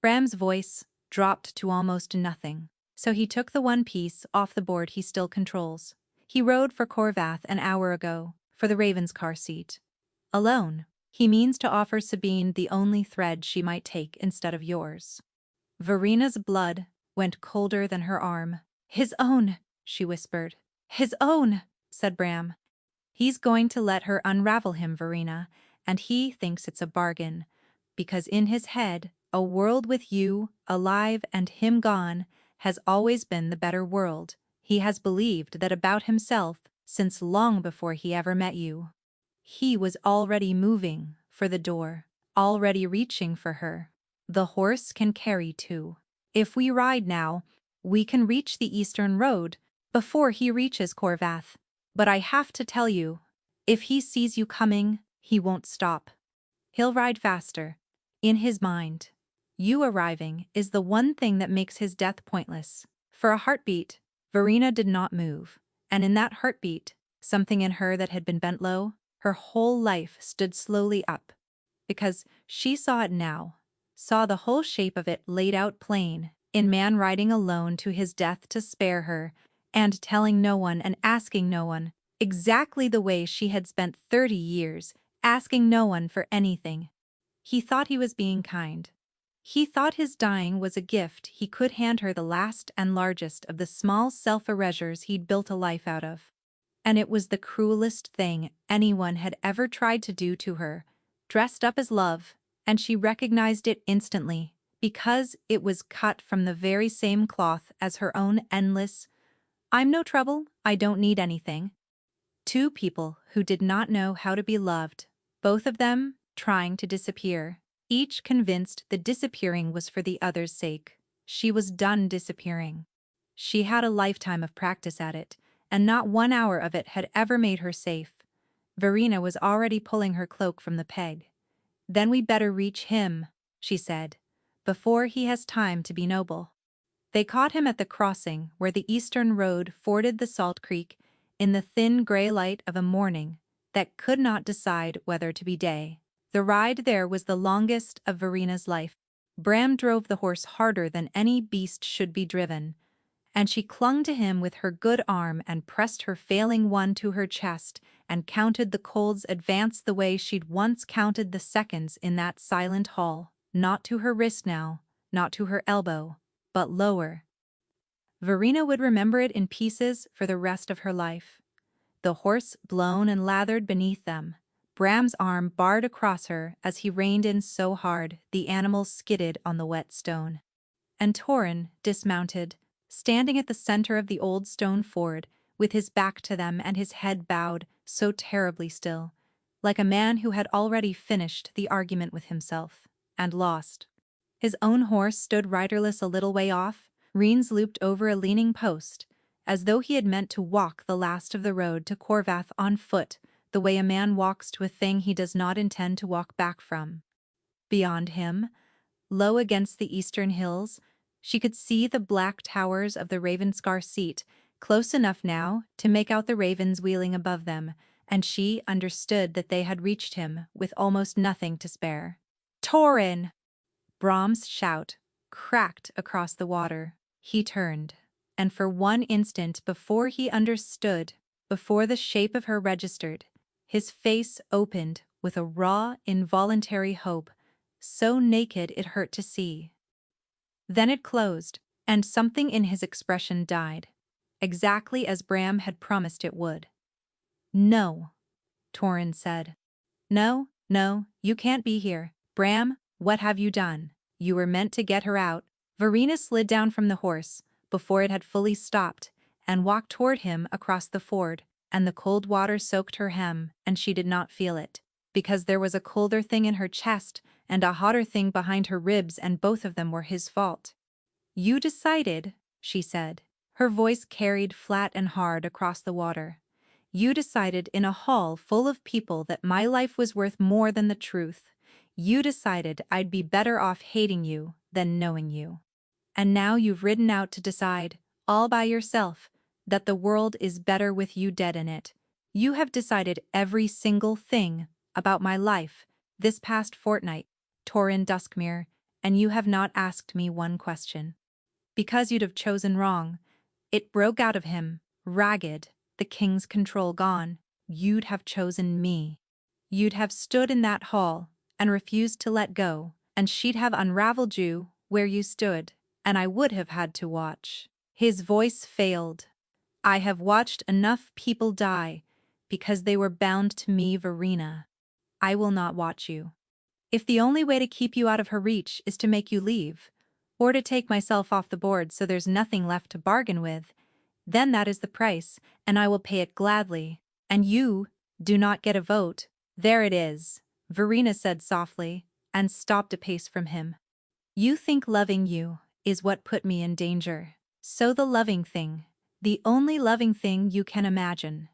Speaker 1: Bram's voice dropped to almost nothing, so he took the one piece off the board he still controls. He rode for Corvath an hour ago, for the Raven's car seat. Alone, he means to offer Sabine the only thread she might take instead of yours. Verina's blood went colder than her arm. His own, she whispered. His own, said Bram. He's going to let her unravel him, Verina, and he thinks it's a bargain, because in his head, a world with you, alive and him gone, has always been the better world. He has believed that about himself since long before he ever met you. He was already moving for the door, already reaching for her. The horse can carry two. If we ride now, we can reach the eastern road before he reaches Corvath. But I have to tell you, if he sees you coming, he won't stop. He'll ride faster. In his mind, you arriving is the one thing that makes his death pointless. For a heartbeat, Verina did not move, and in that heartbeat, something in her that had been bent low, her whole life stood slowly up. Because she saw it now, saw the whole shape of it laid out plain, in man riding alone to his death to spare her, and telling no one and asking no one, exactly the way she had spent 30 years, asking no one for anything. He thought he was being kind. He thought his dying was a gift he could hand her, the last and largest of the small self-erasures he'd built a life out of. And it was the cruelest thing anyone had ever tried to do to her, dressed up as love, and she recognized it instantly, because it was cut from the very same cloth as her own endless, "I'm no trouble, I don't need anything." Two people who did not know how to be loved, both of them trying to disappear, each convinced that disappearing was for the other's sake. She was done disappearing. She had a lifetime of practice at it, and not 1 hour of it had ever made her safe. Verina was already pulling her cloak from the peg. "Then we better reach him," she said, "before he has time to be noble." They caught him at the crossing where the eastern road forded the Salt Creek, in the thin gray light of a morning that could not decide whether to be day. The ride there was the longest of Verina's life. Bram drove the horse harder than any beast should be driven, and she clung to him with her good arm and pressed her failing one to her chest and counted the colds advance the way she'd once counted the seconds in that silent hall, not to her wrist now, not to her elbow, but lower. Verina would remember it in pieces for the rest of her life. The horse blown and lathered beneath them, Bram's arm barred across her as he reined in so hard the animal skidded on the wet stone. And Torin, dismounted, standing at the center of the old stone ford, with his back to them and his head bowed, so terribly still, like a man who had already finished the argument with himself, and lost. His own horse stood riderless a little way off, reins looped over a leaning post, as though he had meant to walk the last of the road to Corvath on foot, the way a man walks to a thing he does not intend to walk back from. Beyond him, low against the eastern hills, she could see the black towers of the Ravenscar seat, close enough now to make out the ravens wheeling above them, and she understood that they had reached him with almost nothing to spare. "Torin!" Brahm's shout cracked across the water. He turned, and for one instant before he understood, before the shape of her registered, his face opened with a raw, involuntary hope, so naked it hurt to see. Then it closed, and something in his expression died, exactly as Bram had promised it would. "No," Torin said. "No, no, you can't be here. Bram, what have you done? You were meant to get her out." Verina slid down from the horse, before it had fully stopped, and walked toward him across the ford, and the cold water soaked her hem, and she did not feel it, because there was a colder thing in her chest and a hotter thing behind her ribs, and both of them were his fault. "You decided," she said. Her voice carried flat and hard across the water. "You decided in a hall full of people that my life was worth more than the truth. You decided I'd be better off hating you than knowing you. And now you've ridden out to decide, all by yourself, that the world is better with you dead in it. You have decided every single thing about my life this past fortnight. Torin Duskmere, and you have not asked me one question. Because you'd have chosen wrong. It broke out of him, ragged, the king's control gone. You'd have chosen me. You'd have stood in that hall and refused to let go, and she'd have unraveled you where you stood, and I would have had to watch. His voice failed. I have watched enough people die because they were bound to me, Verena. I will not watch you. If the only way to keep you out of her reach is to make you leave, or to take myself off the board so there's nothing left to bargain with, then that is the price, and I will pay it gladly. And you do not get a vote. There it is, Verena said softly, and stopped a pace from him. You think loving you is what put me in danger. So the loving thing, the only loving thing you can imagine,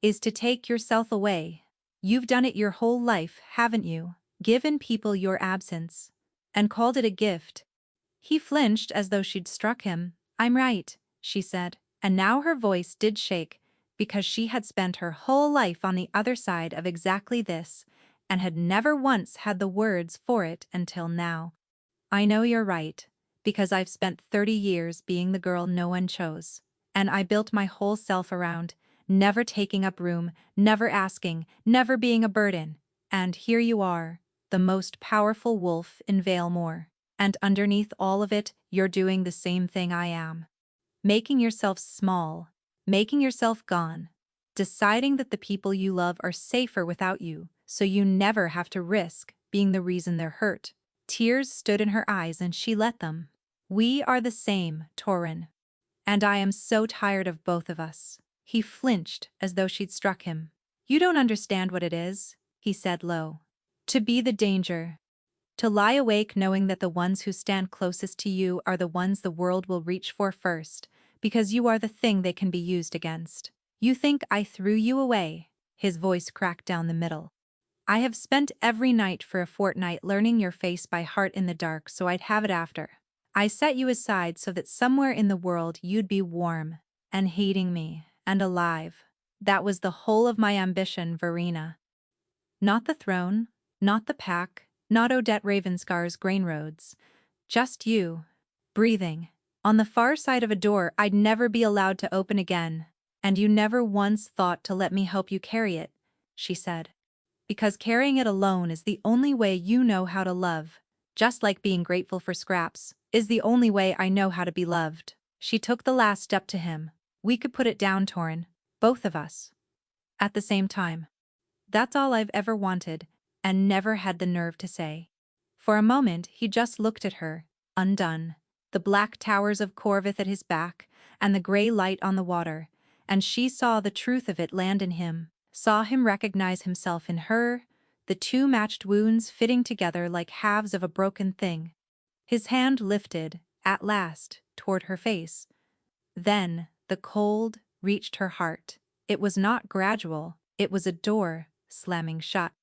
Speaker 1: is to take yourself away. You've done it your whole life, haven't you? Given people your absence, and called it a gift. He flinched as though she'd struck him. I'm right, she said, and now her voice did shake, because she had spent her whole life on the other side of exactly this, and had never once had the words for it until now. I know you're right, because I've spent 30 years being the girl no one chose, and I built my whole self around, never taking up room, never asking, never being a burden, and here you are, the most powerful wolf in Valemore, and underneath all of it, you're doing the same thing I am. Making yourself small, making yourself gone, deciding that the people you love are safer without you, so you never have to risk being the reason they're hurt. Tears stood in her eyes and she let them. We are the same, Torin. And I am so tired of both of us. He flinched as though she'd struck him. You don't understand what it is, he said low. To be the danger. To lie awake knowing that the ones who stand closest to you are the ones the world will reach for first, because you are the thing they can be used against. You think I threw you away? His voice cracked down the middle. I have spent every night for a fortnight learning your face by heart in the dark so I'd have it after. I set you aside so that somewhere in the world you'd be warm, and hating me, and alive. That was the whole of my ambition, Verena. Not the throne, not the pack, not Odette Ravenscar's grain roads. Just you, breathing, on the far side of a door I'd never be allowed to open again, and you never once thought to let me help you carry it, she said. Because carrying it alone is the only way you know how to love, just like being grateful for scraps is the only way I know how to be loved. She took the last step to him. We could put it down, Torin, both of us, at the same time. That's all I've ever wanted, and never had the nerve to say. For a moment he just looked at her, undone, the black towers of Corvith at his back, and the grey light on the water, and she saw the truth of it land in him. Saw him recognize himself in her, the two matched wounds fitting together like halves of a broken thing. His hand lifted, at last, toward her face. Then, the cold reached her heart. It was not gradual, it was a door, slamming shut.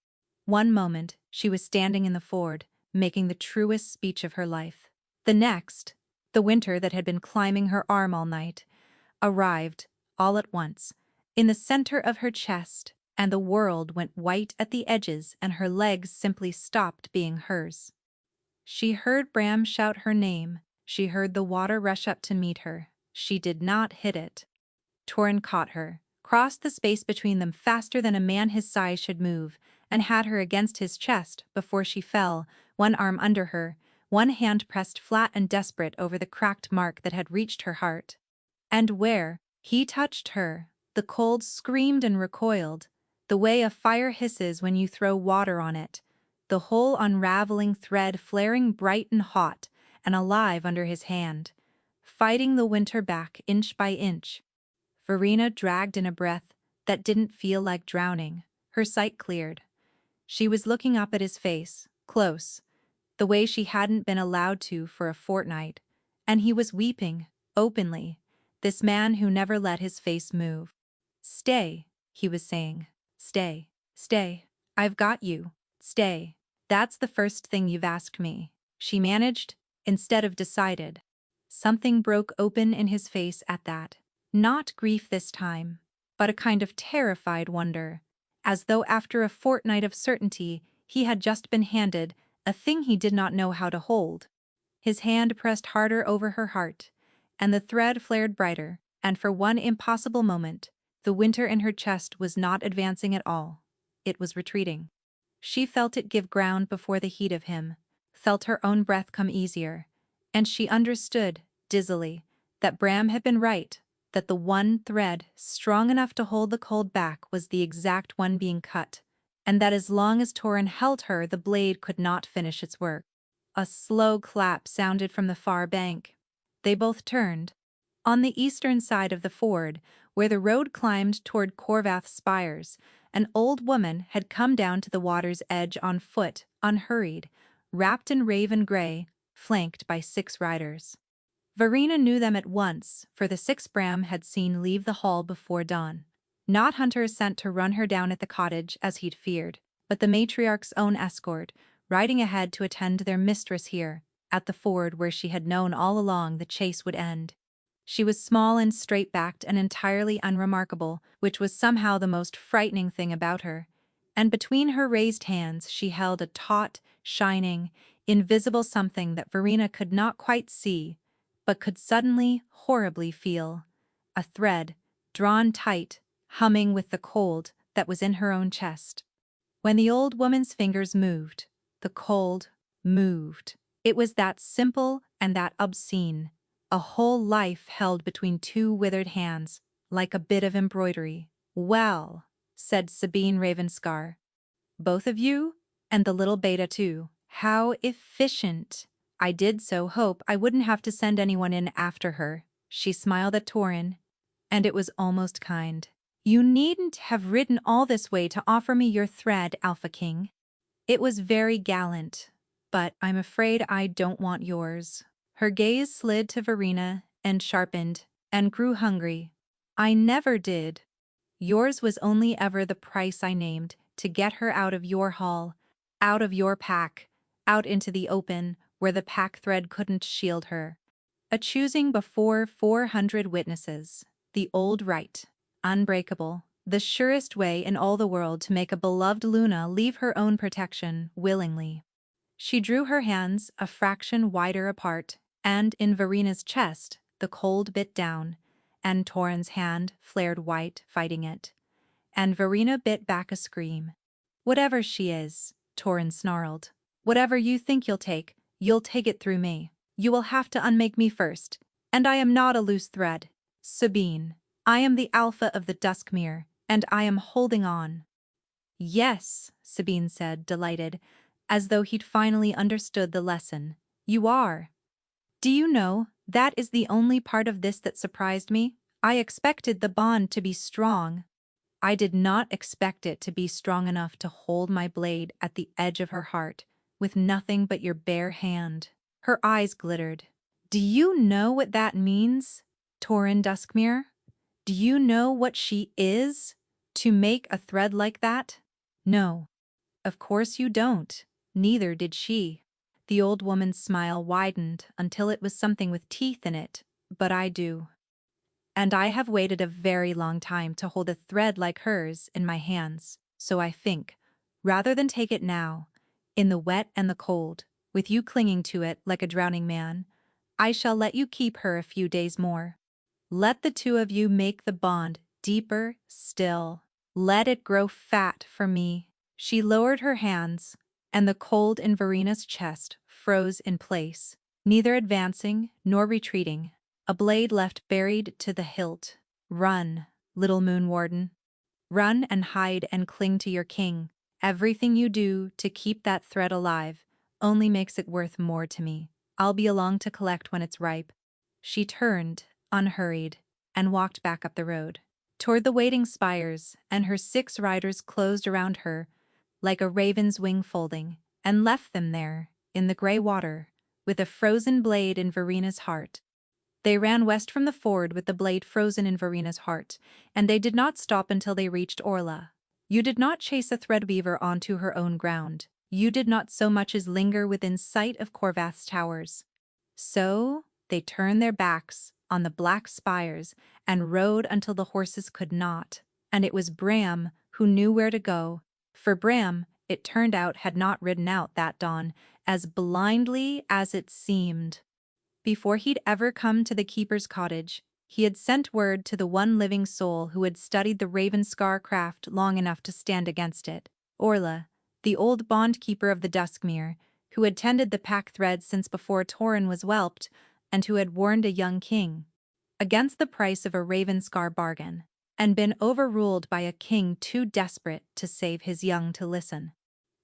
Speaker 1: One moment, she was standing in the ford, making the truest speech of her life. The next, the winter that had been climbing her arm all night, arrived, all at once, in the center of her chest, and the world went white at the edges and her legs simply stopped being hers. She heard Bram shout her name, she heard the water rush up to meet her. She did not hit it. Torin caught her, crossed the space between them faster than a man his size should move, and had her against his chest before she fell, one arm under her, one hand pressed flat and desperate over the cracked mark that had reached her heart. And where he touched her, the cold screamed and recoiled, the way a fire hisses when you throw water on it, the whole unraveling thread flaring bright and hot and alive under his hand, fighting the winter back inch by inch. Verena dragged in a breath that didn't feel like drowning. Her sight cleared. She was looking up at his face, close, the way she hadn't been allowed to for a fortnight, and he was weeping, openly, this man who never let his face move. Stay, he was saying. Stay, stay. I've got you. Stay. That's the first thing you've asked me. She managed, instead of decided. Something broke open in his face at that. Not grief this time, but a kind of terrified wonder, as though after a fortnight of certainty he had just been handed a thing he did not know how to hold. His hand pressed harder over her heart, and the thread flared brighter, and for one impossible moment, the winter in her chest was not advancing at all. It was retreating. She felt it give ground before the heat of him, felt her own breath come easier, and she understood, dizzily, that Bram had been right, that the one thread strong enough to hold the cold back was the exact one being cut, and that as long as Torin held her the blade could not finish its work. A slow clap sounded from the far bank. They both turned. On the eastern side of the ford, where the road climbed toward Corvath's spires, an old woman had come down to the water's edge on foot, unhurried, wrapped in raven gray, flanked by 6 riders. Verena knew them at once, for the 6 Bram had seen leave the hall before dawn. Not hunters sent to run her down at the cottage, as he'd feared, but the matriarch's own escort, riding ahead to attend their mistress here, at the ford where she had known all along the chase would end. She was small and straight-backed and entirely unremarkable, which was somehow the most frightening thing about her. And between her raised hands she held a taut, shining, invisible something that Verena could not quite see, but could suddenly, horribly feel. A thread, drawn tight, humming with the cold that was in her own chest. When the old woman's fingers moved, the cold moved. It was that simple and that obscene. A whole life held between 2 withered hands, like a bit of embroidery. "Well," said Sabine Ravenscar. "Both of you? And the little beta too. How efficient." "I did so hope I wouldn't have to send anyone in after her." She smiled at Torin, and it was almost kind. "You needn't have ridden all this way to offer me your thread, Alpha King. It was very gallant, but I'm afraid I don't want yours." Her gaze slid to Verena and sharpened, and grew hungry. "I never did. Yours was only ever the price I named to get her out of your hall, out of your pack, out into the open where the pack thread couldn't shield her. A choosing before 400 witnesses. The old right. Unbreakable. The surest way in all the world to make a beloved Luna leave her own protection willingly." She drew her hands a fraction wider apart, and in Verena's chest the cold bit down, and Torin's hand flared white fighting it. And Verena bit back a scream. "Whatever she is," Torin snarled, "whatever you think you'll take it through me. You will have to unmake me first, and I am not a loose thread. Sabine, I am the alpha of the Duskmere, and I am holding on." "Yes," Sabine said, delighted, as though he'd finally understood the lesson. "You are. Do you know, that is the only part of this that surprised me. I expected the bond to be strong. I did not expect it to be strong enough to hold my blade at the edge of her heart, with nothing but your bare hand." Her eyes glittered. "Do you know what that means, Torin Duskmere? Do you know what she is? To make a thread like that?" "No. Of course you don't. Neither did she." The old woman's smile widened until it was something with teeth in it. "But I do. And I have waited a very long time to hold a thread like hers in my hands, so I think, rather than take it now, in the wet and the cold, with you clinging to it like a drowning man, I shall let you keep her a few days more. Let the 2 of you make the bond deeper still. Let it grow fat for me." She lowered her hands, and the cold in Verena's chest froze in place, neither advancing nor retreating, a blade left buried to the hilt. "Run, little moon warden. Run and hide and cling to your king. Everything you do to keep that thread alive only makes it worth more to me. I'll be along to collect when it's ripe." She turned, unhurried, and walked back up the road, toward the waiting spires, and her 6 riders closed around her, like a raven's wing folding, and left them there, in the gray water, with a frozen blade in Verena's heart. They ran west from the ford with the blade frozen in Verena's heart, and they did not stop until they reached Orla. You did not chase a threadweaver onto her own ground. You did not so much as linger within sight of Corvath's towers. So they turned their backs on the black spires and rode until the horses could not, and it was Bram who knew where to go, for Bram, it turned out, had not ridden out that dawn, as blindly as it seemed. Before he'd ever come to the keeper's cottage, he had sent word to the one living soul who had studied the Ravenscar craft long enough to stand against it, Orla, the old bond-keeper of the Duskmere, who had tended the pack thread since before Torin was whelped, and who had warned a young king against the price of a Ravenscar bargain, and been overruled by a king too desperate to save his young to listen.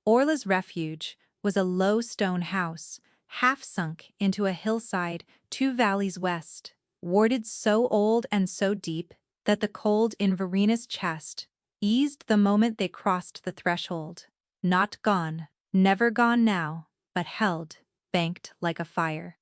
Speaker 1: Orla's refuge was a low stone house, half sunk into a hillside 2 valleys west, warded so old and so deep that the cold in Verina's chest eased the moment they crossed the threshold. Not gone, never gone now, but held, banked like a fire.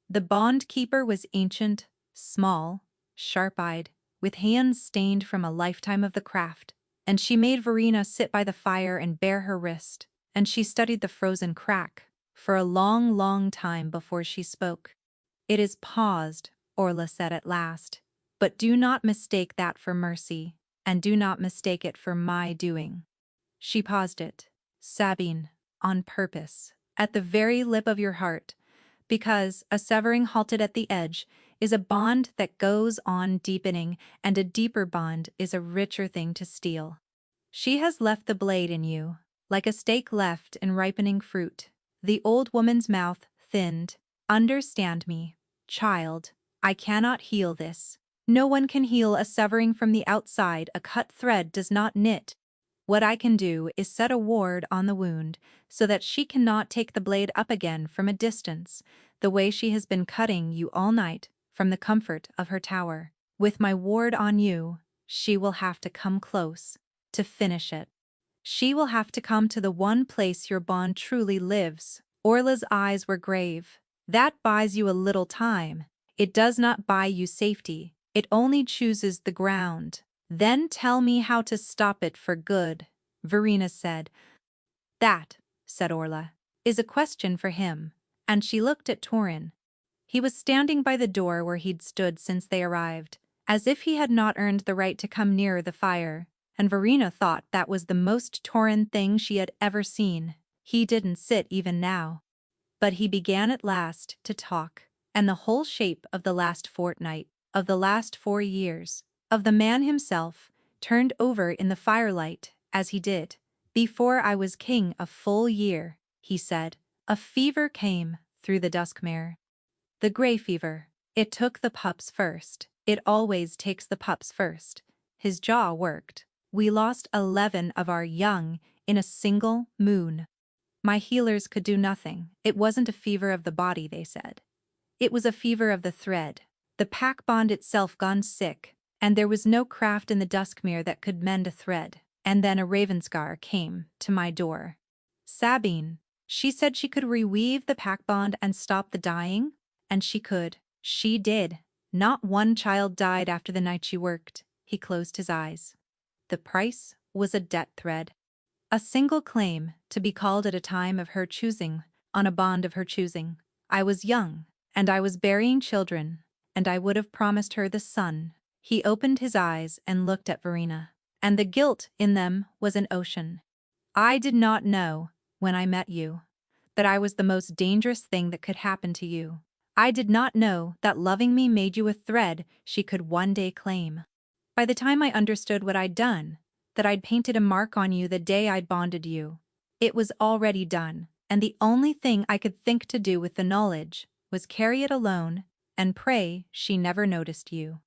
Speaker 1: The bond-keeper was ancient, small, sharp-eyed, with hands stained from a lifetime of the craft, and she made Verina sit by the fire and bare her wrist, and she studied the frozen crack for a long, long time before she spoke. "It is paused," Orla said at last, "but do not mistake that for mercy, and do not mistake it for my doing." She paused it. "Sabine, on purpose, at the very lip of your heart, because a severing halted at the edge is a bond that goes on deepening, and a deeper bond is a richer thing to steal. She has left the blade in you, like a stake left in ripening fruit." The old woman's mouth thinned. "Understand me, child, I cannot heal this. No one can heal a severing from the outside. A cut thread does not knit. What I can do is set a ward on the wound, so that she cannot take the blade up again from a distance, the way she has been cutting you all night from the comfort of her tower. With my ward on you, she will have to come close to finish it. She will have to come to the one place your bond truly lives." Orla's eyes were grave. "That buys you a little time. It does not buy you safety. It only chooses the ground. Then tell me how to stop it for good," Verina said. "That," said Orla, "is a question for him," and she looked at Torin. He was standing by the door where he'd stood since they arrived, as if he had not earned the right to come nearer the fire, and Verina thought that was the most Torin thing she had ever seen. He didn't sit even now. But he began at last to talk, and the whole shape of the last fortnight, of the last 4 years, of the man himself, turned over in the firelight, as he did. "Before I was king a full year," he said, "a fever came through the Duskmere. The grey fever. It took the pups first. It always takes the pups first." His jaw worked. "We lost 11 of our young in a single moon. My healers could do nothing. It wasn't a fever of the body, they said. It was a fever of the thread. The pack bond itself gone sick, and there was no craft in the Duskmere that could mend a thread. And then a Ravenscar came to my door. Sabine, she said she could reweave the pack bond and stop the dying, and she could. She did. Not one child died after the night she worked." He closed his eyes. "The price was a debt thread. A single claim to be called at a time of her choosing, on a bond of her choosing. I was young, and I was burying children, and I would have promised her the sun." He opened his eyes and looked at Verina, and the guilt in them was an ocean. "I did not know, when I met you, that I was the most dangerous thing that could happen to you. I did not know that loving me made you a thread she could one day claim. By the time I understood what I'd done, that I'd painted a mark on you the day I'd bonded you, it was already done, and the only thing I could think to do with the knowledge was carry it alone and pray she never noticed you."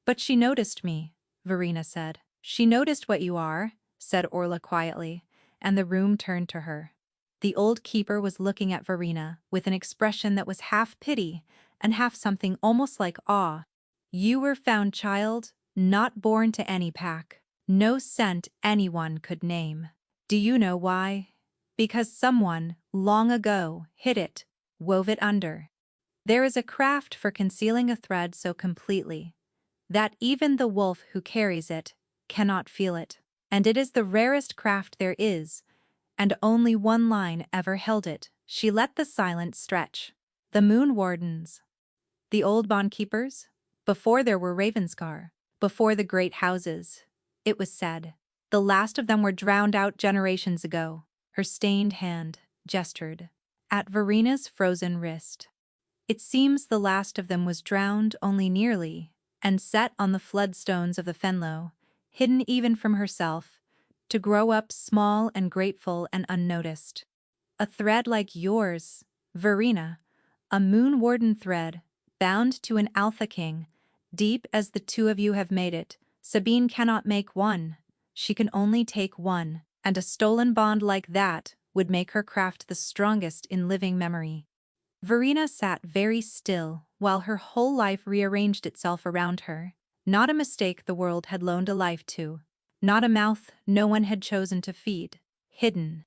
Speaker 1: "But she noticed me," Verina said. "She noticed what you are," said Orla quietly, and the room turned to her. The old keeper was looking at Verina with an expression that was half pity and half something almost like awe. "You were found, child, not born to any pack. No scent anyone could name. Do you know why? Because someone, long ago, hid it, wove it under. There is a craft for concealing a thread so completely that even the wolf who carries it cannot feel it. And it is the rarest craft there is, and only one line ever held it." She let the silence stretch. "The moon wardens. The old bond-keepers? Before there were Ravenscar. Before the great houses. It was said. The last of them were drowned out generations ago." Her stained hand gestured. at Verena's frozen wrist. It seems the last of them was drowned only nearly, and set on the floodstones of the Fenlo, hidden even from herself, to grow up small and grateful and unnoticed. A thread like yours, Verena, a moon-warden thread, bound to an Alpha King, deep as the two of you have made it. Sabine cannot make one. She can only take one, and a stolen bond like that would make her craft the strongest in living memory. Verena sat very still while her whole life rearranged itself around her. Not a mistake the world had loaned a life to. Not a mouth no one had chosen to feed. Hidden.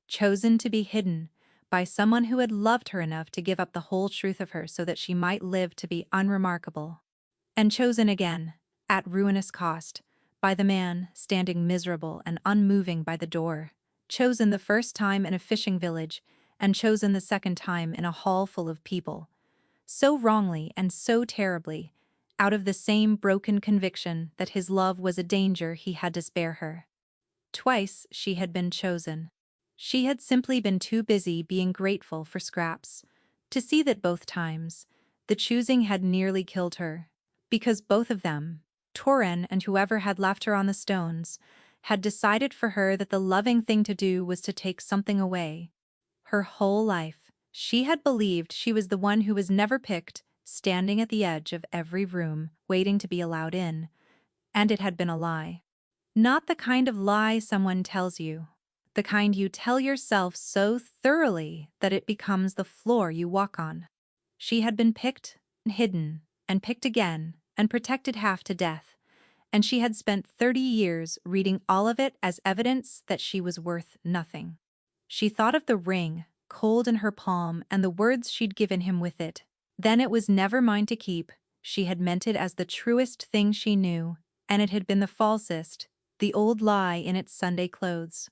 Speaker 1: Chosen to be hidden by someone who had loved her enough to give up the whole truth of her so that she might live to be unremarkable. And chosen again, at ruinous cost, by the man standing miserable and unmoving by the door. Chosen the first time in a fishing village, and chosen the second time in a hall full of people. So wrongly and so terribly, out of the same broken conviction that his love was a danger he had to spare her. Twice she had been chosen. She had simply been too busy being grateful for scraps to see that both times, the choosing had nearly killed her, because both of them, Torin and whoever had left her on the stones, had decided for her that the loving thing to do was to take something away. Her whole life, she had believed she was the one who was never picked, standing at the edge of every room, waiting to be allowed in, and it had been a lie. Not the kind of lie someone tells you. The kind you tell yourself so thoroughly that it becomes the floor you walk on. She had been picked, and hidden, and picked again, and protected half to death, and she had spent 30 years reading all of it as evidence that she was worth nothing. She thought of the ring, cold in her palm, and the words she'd given him with it. Then it was never mine to keep. She had meant it as the truest thing she knew, and it had been the falsest, the old lie in its Sunday clothes.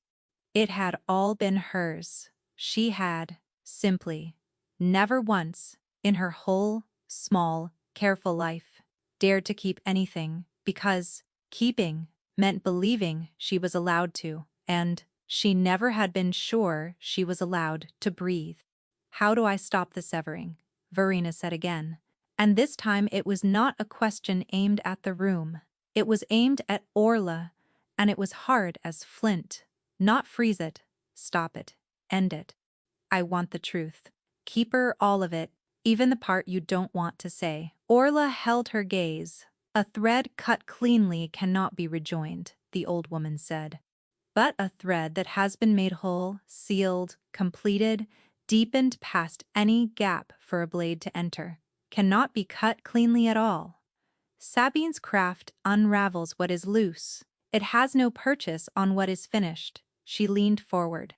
Speaker 1: It had all been hers. She had, simply, never once, in her whole, small, careful life, dared to keep anything, because keeping meant believing she was allowed to, and she never had been sure she was allowed to breathe. How do I stop the severing? Verena said again. And this time it was not a question aimed at the room. It was aimed at Orla, and it was hard as flint. Not freeze it, stop it, end it. I want the truth. Keep her all of it, even the part you don't want to say. Orla held her gaze. A thread cut cleanly cannot be rejoined, the old woman said. But a thread that has been made whole, sealed, completed, deepened past any gap for a blade to enter, cannot be cut cleanly at all. Sabine's craft unravels what is loose. It has no purchase on what is finished. She leaned forward.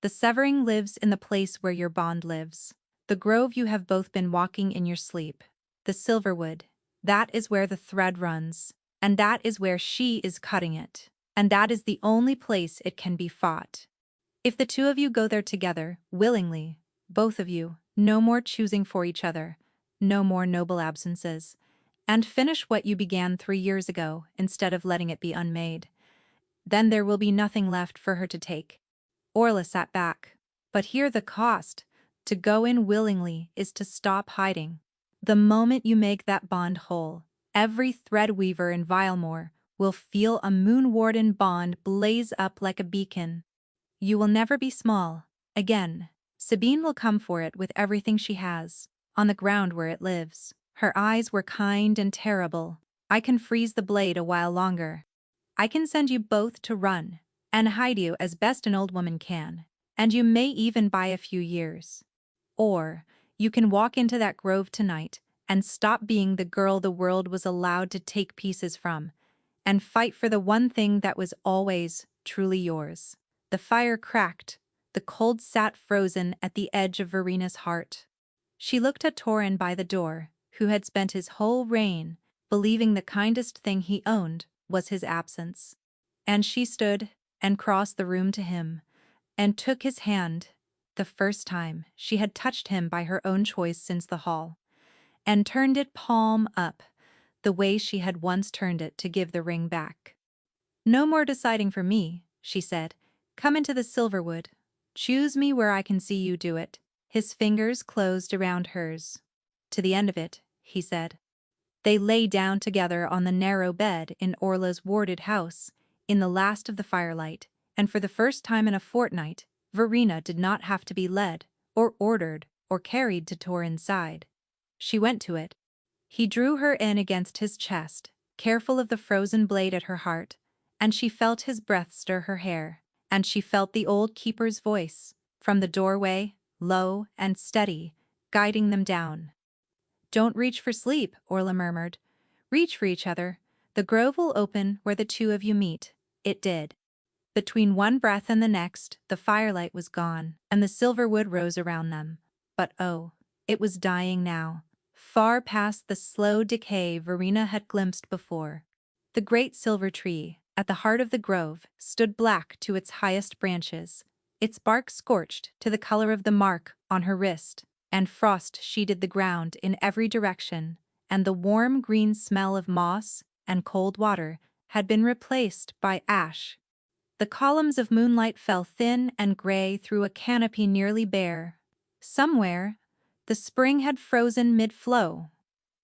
Speaker 1: The severing lives in the place where your bond lives. The grove you have both been walking in your sleep. The silverwood. That is where the thread runs, and that is where she is cutting it. And that is the only place it can be fought. If the two of you go there together, willingly, both of you, no more choosing for each other, no more noble absences, and finish what you began 3 years ago instead of letting it be unmade, then there will be nothing left for her to take. Orla sat back. But here the cost, to go in willingly, is to stop hiding. The moment you make that bond whole, every thread weaver in Vilemore will feel a moon-warden bond blaze up like a beacon. You will never be small, again. Sabine will come for it with everything she has, on the ground where it lives. Her eyes were kind and terrible. I can freeze the blade a while longer. I can send you both to run, and hide you as best an old woman can, and you may even buy a few years. Or, you can walk into that grove tonight and stop being the girl the world was allowed to take pieces from, and fight for the one thing that was always truly yours. The fire cracked. The cold sat frozen at the edge of Verena's heart. She looked at Torin by the door, who had spent his whole reign believing the kindest thing he owned was his absence. And she stood and crossed the room to him, and took his hand, the first time she had touched him by her own choice since the hall, and turned it palm up, the way she had once turned it to give the ring back. No more deciding for me, she said. Come into the Silverwood. Choose me where I can see you do it. His fingers closed around hers. To the end of it, he said. They lay down together on the narrow bed in Orla's warded house, in the last of the firelight, and for the first time in a fortnight, Verena did not have to be led, or ordered, or carried to Torin's side. She went to it. He drew her in against his chest, careful of the frozen blade at her heart, and she felt his breath stir her hair, and she felt the old keeper's voice, from the doorway, low and steady, guiding them down. Don't reach for sleep, Orla murmured. Reach for each other. The grove will open where the two of you meet. It did. Between one breath and the next, the firelight was gone, and the silver wood rose around them. But oh, it was dying now, far past the slow decay Verena had glimpsed before. The great silver tree, at the heart of the grove, stood black to its highest branches, its bark scorched to the color of the mark on her wrist, and frost sheeted the ground in every direction, and the warm green smell of moss and cold water had been replaced by ash. The columns of moonlight fell thin and gray through a canopy nearly bare. Somewhere, the spring had frozen mid-flow.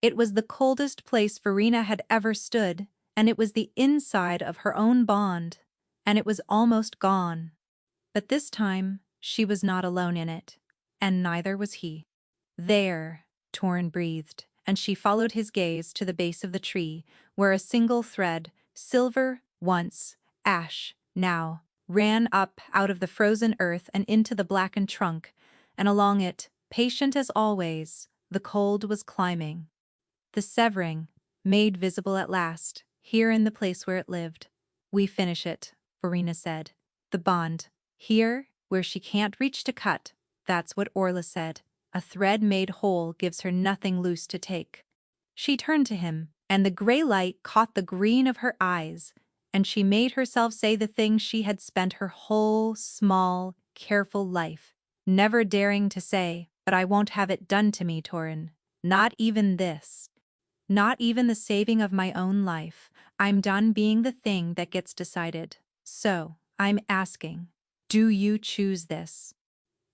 Speaker 1: It was the coldest place Verena had ever stood, and it was the inside of her own bond, and it was almost gone. But this time, she was not alone in it, and neither was he. There, Torin breathed, and she followed his gaze to the base of the tree, where a single thread, silver once, ash now, ran up out of the frozen earth and into the blackened trunk, and along it, patient as always, the cold was climbing. The severing, made visible at last, here in the place where it lived. We finish it, Verena said. The bond. Here, where she can't reach to cut. That's what Orla said. A thread made whole gives her nothing loose to take. She turned to him, and the gray light caught the green of her eyes, and she made herself say the thing she had spent her whole, small, careful life never daring to say, but I won't have it done to me, Torin. Not even this. Not even the saving of my own life. I'm done being the thing that gets decided. So, I'm asking, do you choose this?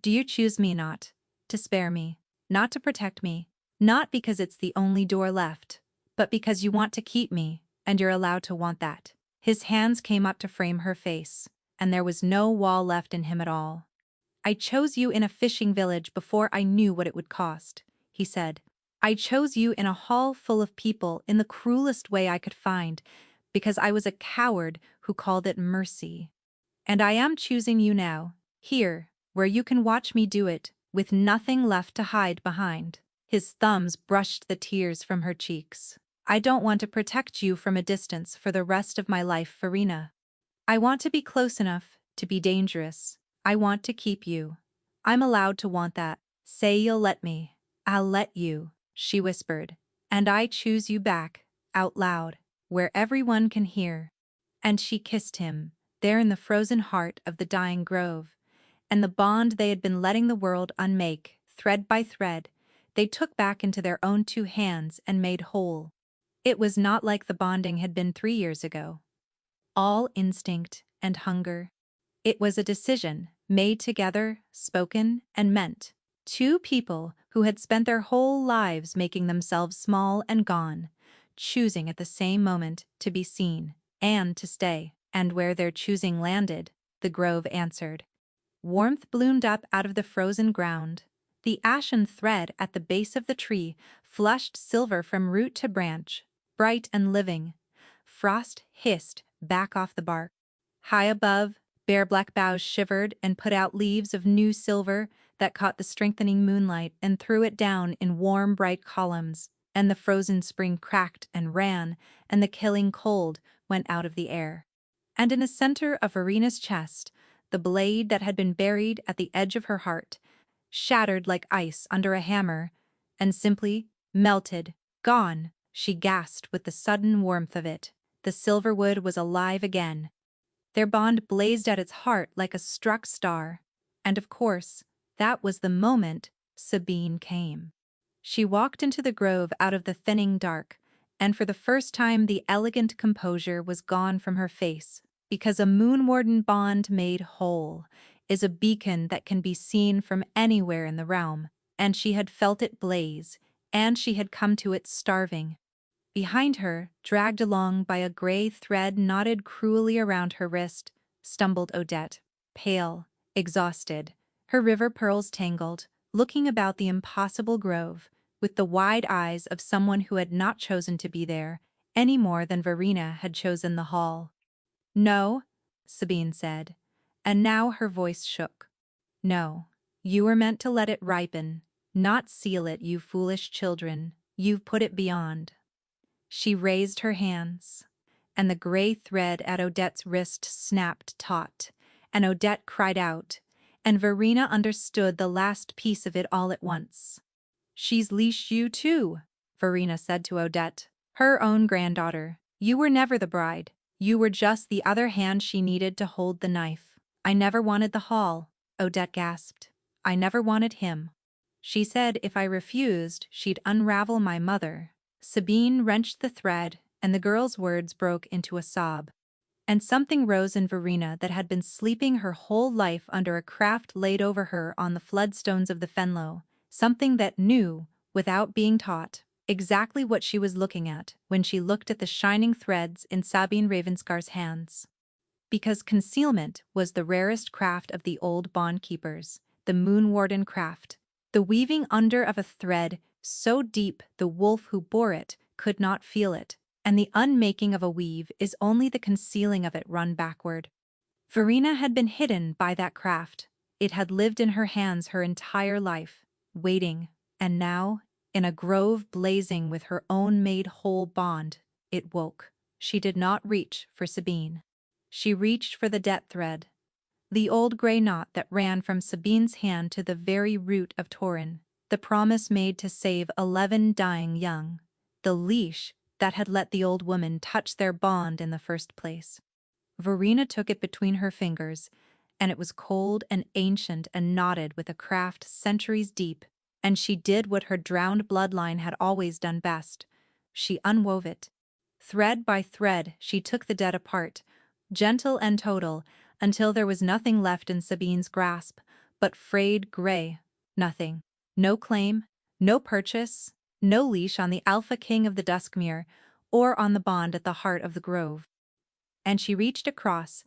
Speaker 1: Do you choose me not to spare me, not to protect me, not because it's the only door left, but because you want to keep me, and you're allowed to want that? His hands came up to frame her face, and there was no wall left in him at all. I chose you in a fishing village before I knew what it would cost, he said. I chose you in a hall full of people in the cruelest way I could find, because I was a coward who called it mercy. And I am choosing you now, here, where you can watch me do it, with nothing left to hide behind. His thumbs brushed the tears from her cheeks. I don't want to protect you from a distance for the rest of my life, Verena. I want to be close enough to be dangerous. I want to keep you. I'm allowed to want that. Say you'll let me. I'll let you, she whispered. And I choose you back, out loud, where everyone can hear. And she kissed him, there in the frozen heart of the dying grove. And the bond they had been letting the world unmake, thread by thread, they took back into their own two hands and made whole. It was not like the bonding had been 3 years ago. All instinct and hunger. It was a decision, made together, spoken, and meant. Two people who had spent their whole lives making themselves small and gone, choosing at the same moment to be seen and to stay. And where their choosing landed, the grove answered. Warmth bloomed up out of the frozen ground. The ashen thread at the base of the tree flushed silver from root to branch, bright and living. Frost hissed back off the bark. High above, bare black boughs shivered and put out leaves of new silver that caught the strengthening moonlight and threw it down in warm, bright columns, and the frozen spring cracked and ran, and the killing cold went out of the air. And in the center of Verena's chest, the blade that had been buried at the edge of her heart, shattered like ice under a hammer, and simply melted, gone, she gasped with the sudden warmth of it. The silver wood was alive again. Their bond blazed at its heart like a struck star. And of course, that was the moment Sabine came. She walked into the grove out of the thinning dark, and for the first time the elegant composure was gone from her face, because a moon-warden bond made whole. is a beacon that can be seen from anywhere in the realm, and she had felt it blaze, and she had come to it starving. Behind her, dragged along by a gray thread knotted cruelly around her wrist, stumbled Odette, pale, exhausted, her river pearls tangled, looking about the impossible grove, with the wide eyes of someone who had not chosen to be there, any more than Verena had chosen the hall. "No," Sabine said, and now her voice shook. "No, you were meant to let it ripen, not seal it, you foolish children. You've put it beyond." She raised her hands, and the gray thread at Odette's wrist snapped taut, and Odette cried out, and Verena understood the last piece of it all at once. "She's leashed you too," Verena said to Odette, her own granddaughter. "You were never the bride. You were just the other hand she needed to hold the knife." "I never wanted the hall," Odette gasped. "I never wanted him. She said if I refused, she'd unravel my mother." Sabine wrenched the thread, and the girl's words broke into a sob. And something rose in Verena that had been sleeping her whole life under a craft laid over her on the floodstones of the Fenlo, something that knew, without being taught, exactly what she was looking at when she looked at the shining threads in Sabine Ravenscar's hands. Because concealment was the rarest craft of the old bond-keepers, the moon-warden craft, the weaving under of a thread so deep the wolf who bore it could not feel it, and the unmaking of a weave is only the concealing of it run backward. Verena had been hidden by that craft. It had lived in her hands her entire life, waiting, and now, in a grove blazing with her own made whole bond, it woke. She did not reach for Sabine. She reached for the debt thread, the old gray knot that ran from Sabine's hand to the very root of Torin, the promise made to save 11 dying young, the leash that had let the old woman touch their bond in the first place. Verena took it between her fingers, and it was cold and ancient and knotted with a craft centuries deep, and she did what her drowned bloodline had always done best. She unwove it. Thread by thread she took the debt apart, gentle and total, until there was nothing left in Sabine's grasp but frayed gray, nothing. No claim, no purchase, no leash on the Alpha King of the Duskmere, or on the bond at the heart of the grove. And she reached across,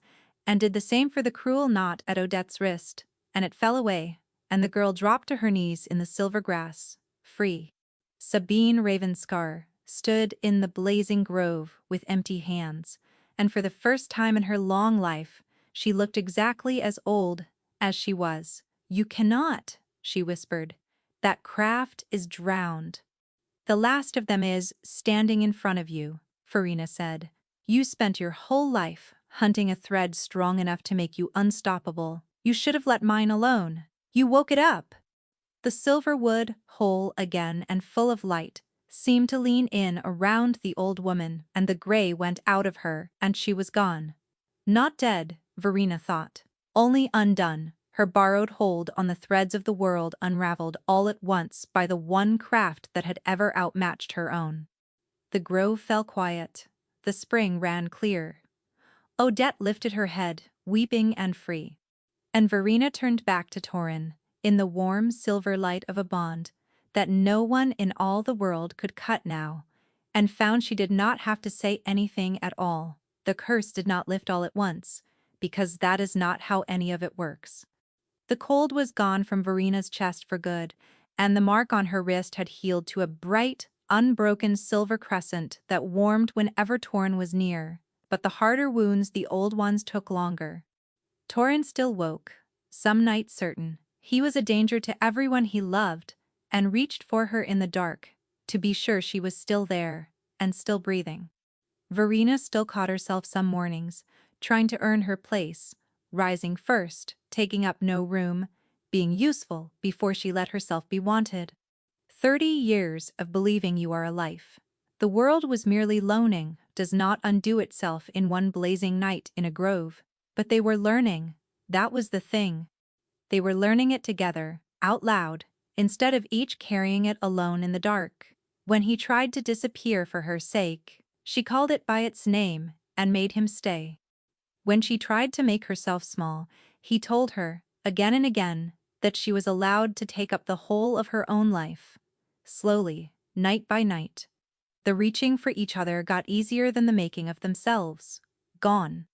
Speaker 1: and did the same for the cruel knot at Odette's wrist, and it fell away, and the girl dropped to her knees in the silver grass, free. Sabine Ravenscar stood in the blazing grove with empty hands, and for the first time in her long life, she looked exactly as old as she was. "You cannot," she whispered. "That craft is drowned." "The last of them is standing in front of you," Verena said. "You spent your whole life hunting a thread strong enough to make you unstoppable. You should have let mine alone. You woke it up." The silver wood, whole again and full of light, seemed to lean in around the old woman, and the gray went out of her, and she was gone. Not dead, Verena thought, only undone, her borrowed hold on the threads of the world unraveled all at once by the one craft that had ever outmatched her own. The grove fell quiet. The spring ran clear. Odette lifted her head, weeping and free. And Verena turned back to Torin, in the warm silver light of a bond that no one in all the world could cut now, and found she did not have to say anything at all. The curse did not lift all at once, because that is not how any of it works. The cold was gone from Verena's chest for good, and the mark on her wrist had healed to a bright, unbroken silver crescent that warmed whenever Torin was near, but the harder wounds, the old ones, took longer. Torin still woke, some night certain. He was a danger to everyone he loved, and reached for her in the dark, to be sure she was still there, and still breathing. Verena still caught herself some mornings, trying to earn her place, rising first, taking up no room, being useful before she let herself be wanted. 30 years of believing you are a life. The world was merely loaning, does not undo itself in one blazing night in a grove. But they were learning, that was the thing. They were learning it together, out loud, instead of each carrying it alone in the dark. When he tried to disappear for her sake, she called it by its name and made him stay. When she tried to make herself small, he told her again and again, that she was allowed to take up the whole of her own life. Slowly, night by night, the reaching for each other got easier than the making of themselves. Gone.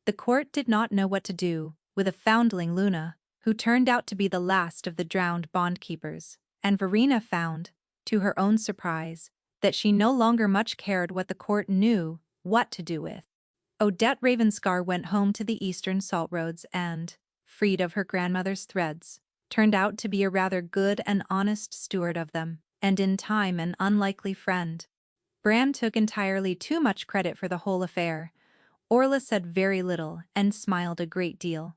Speaker 1: The court did not know what to do with a foundling Luna, who turned out to be the last of the drowned bondkeepers, and Verena found, to her own surprise, that she no longer much cared what the court knew what to do with. Odette Ravenscar went home to the eastern salt roads and, freed of her grandmother's threads, turned out to be a rather good and honest steward of them, and in time an unlikely friend. Bram took entirely too much credit for the whole affair. Orla said very little and smiled a great deal.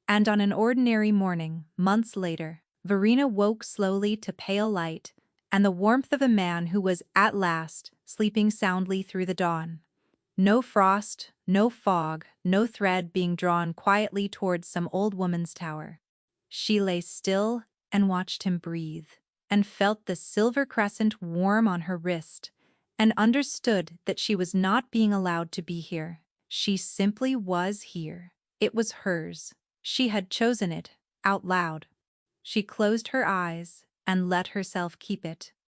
Speaker 1: And on an ordinary morning, months later, Verena woke slowly to pale light and the warmth of a man who was, at last, sleeping soundly through the dawn. No frost, no fog, no thread being drawn quietly towards some old woman's tower. She lay still and watched him breathe, and felt the silver crescent warm on her wrist, and understood that she was not being allowed to be here. She simply was here. It was hers. She had chosen it, out loud. She closed her eyes and let herself keep it.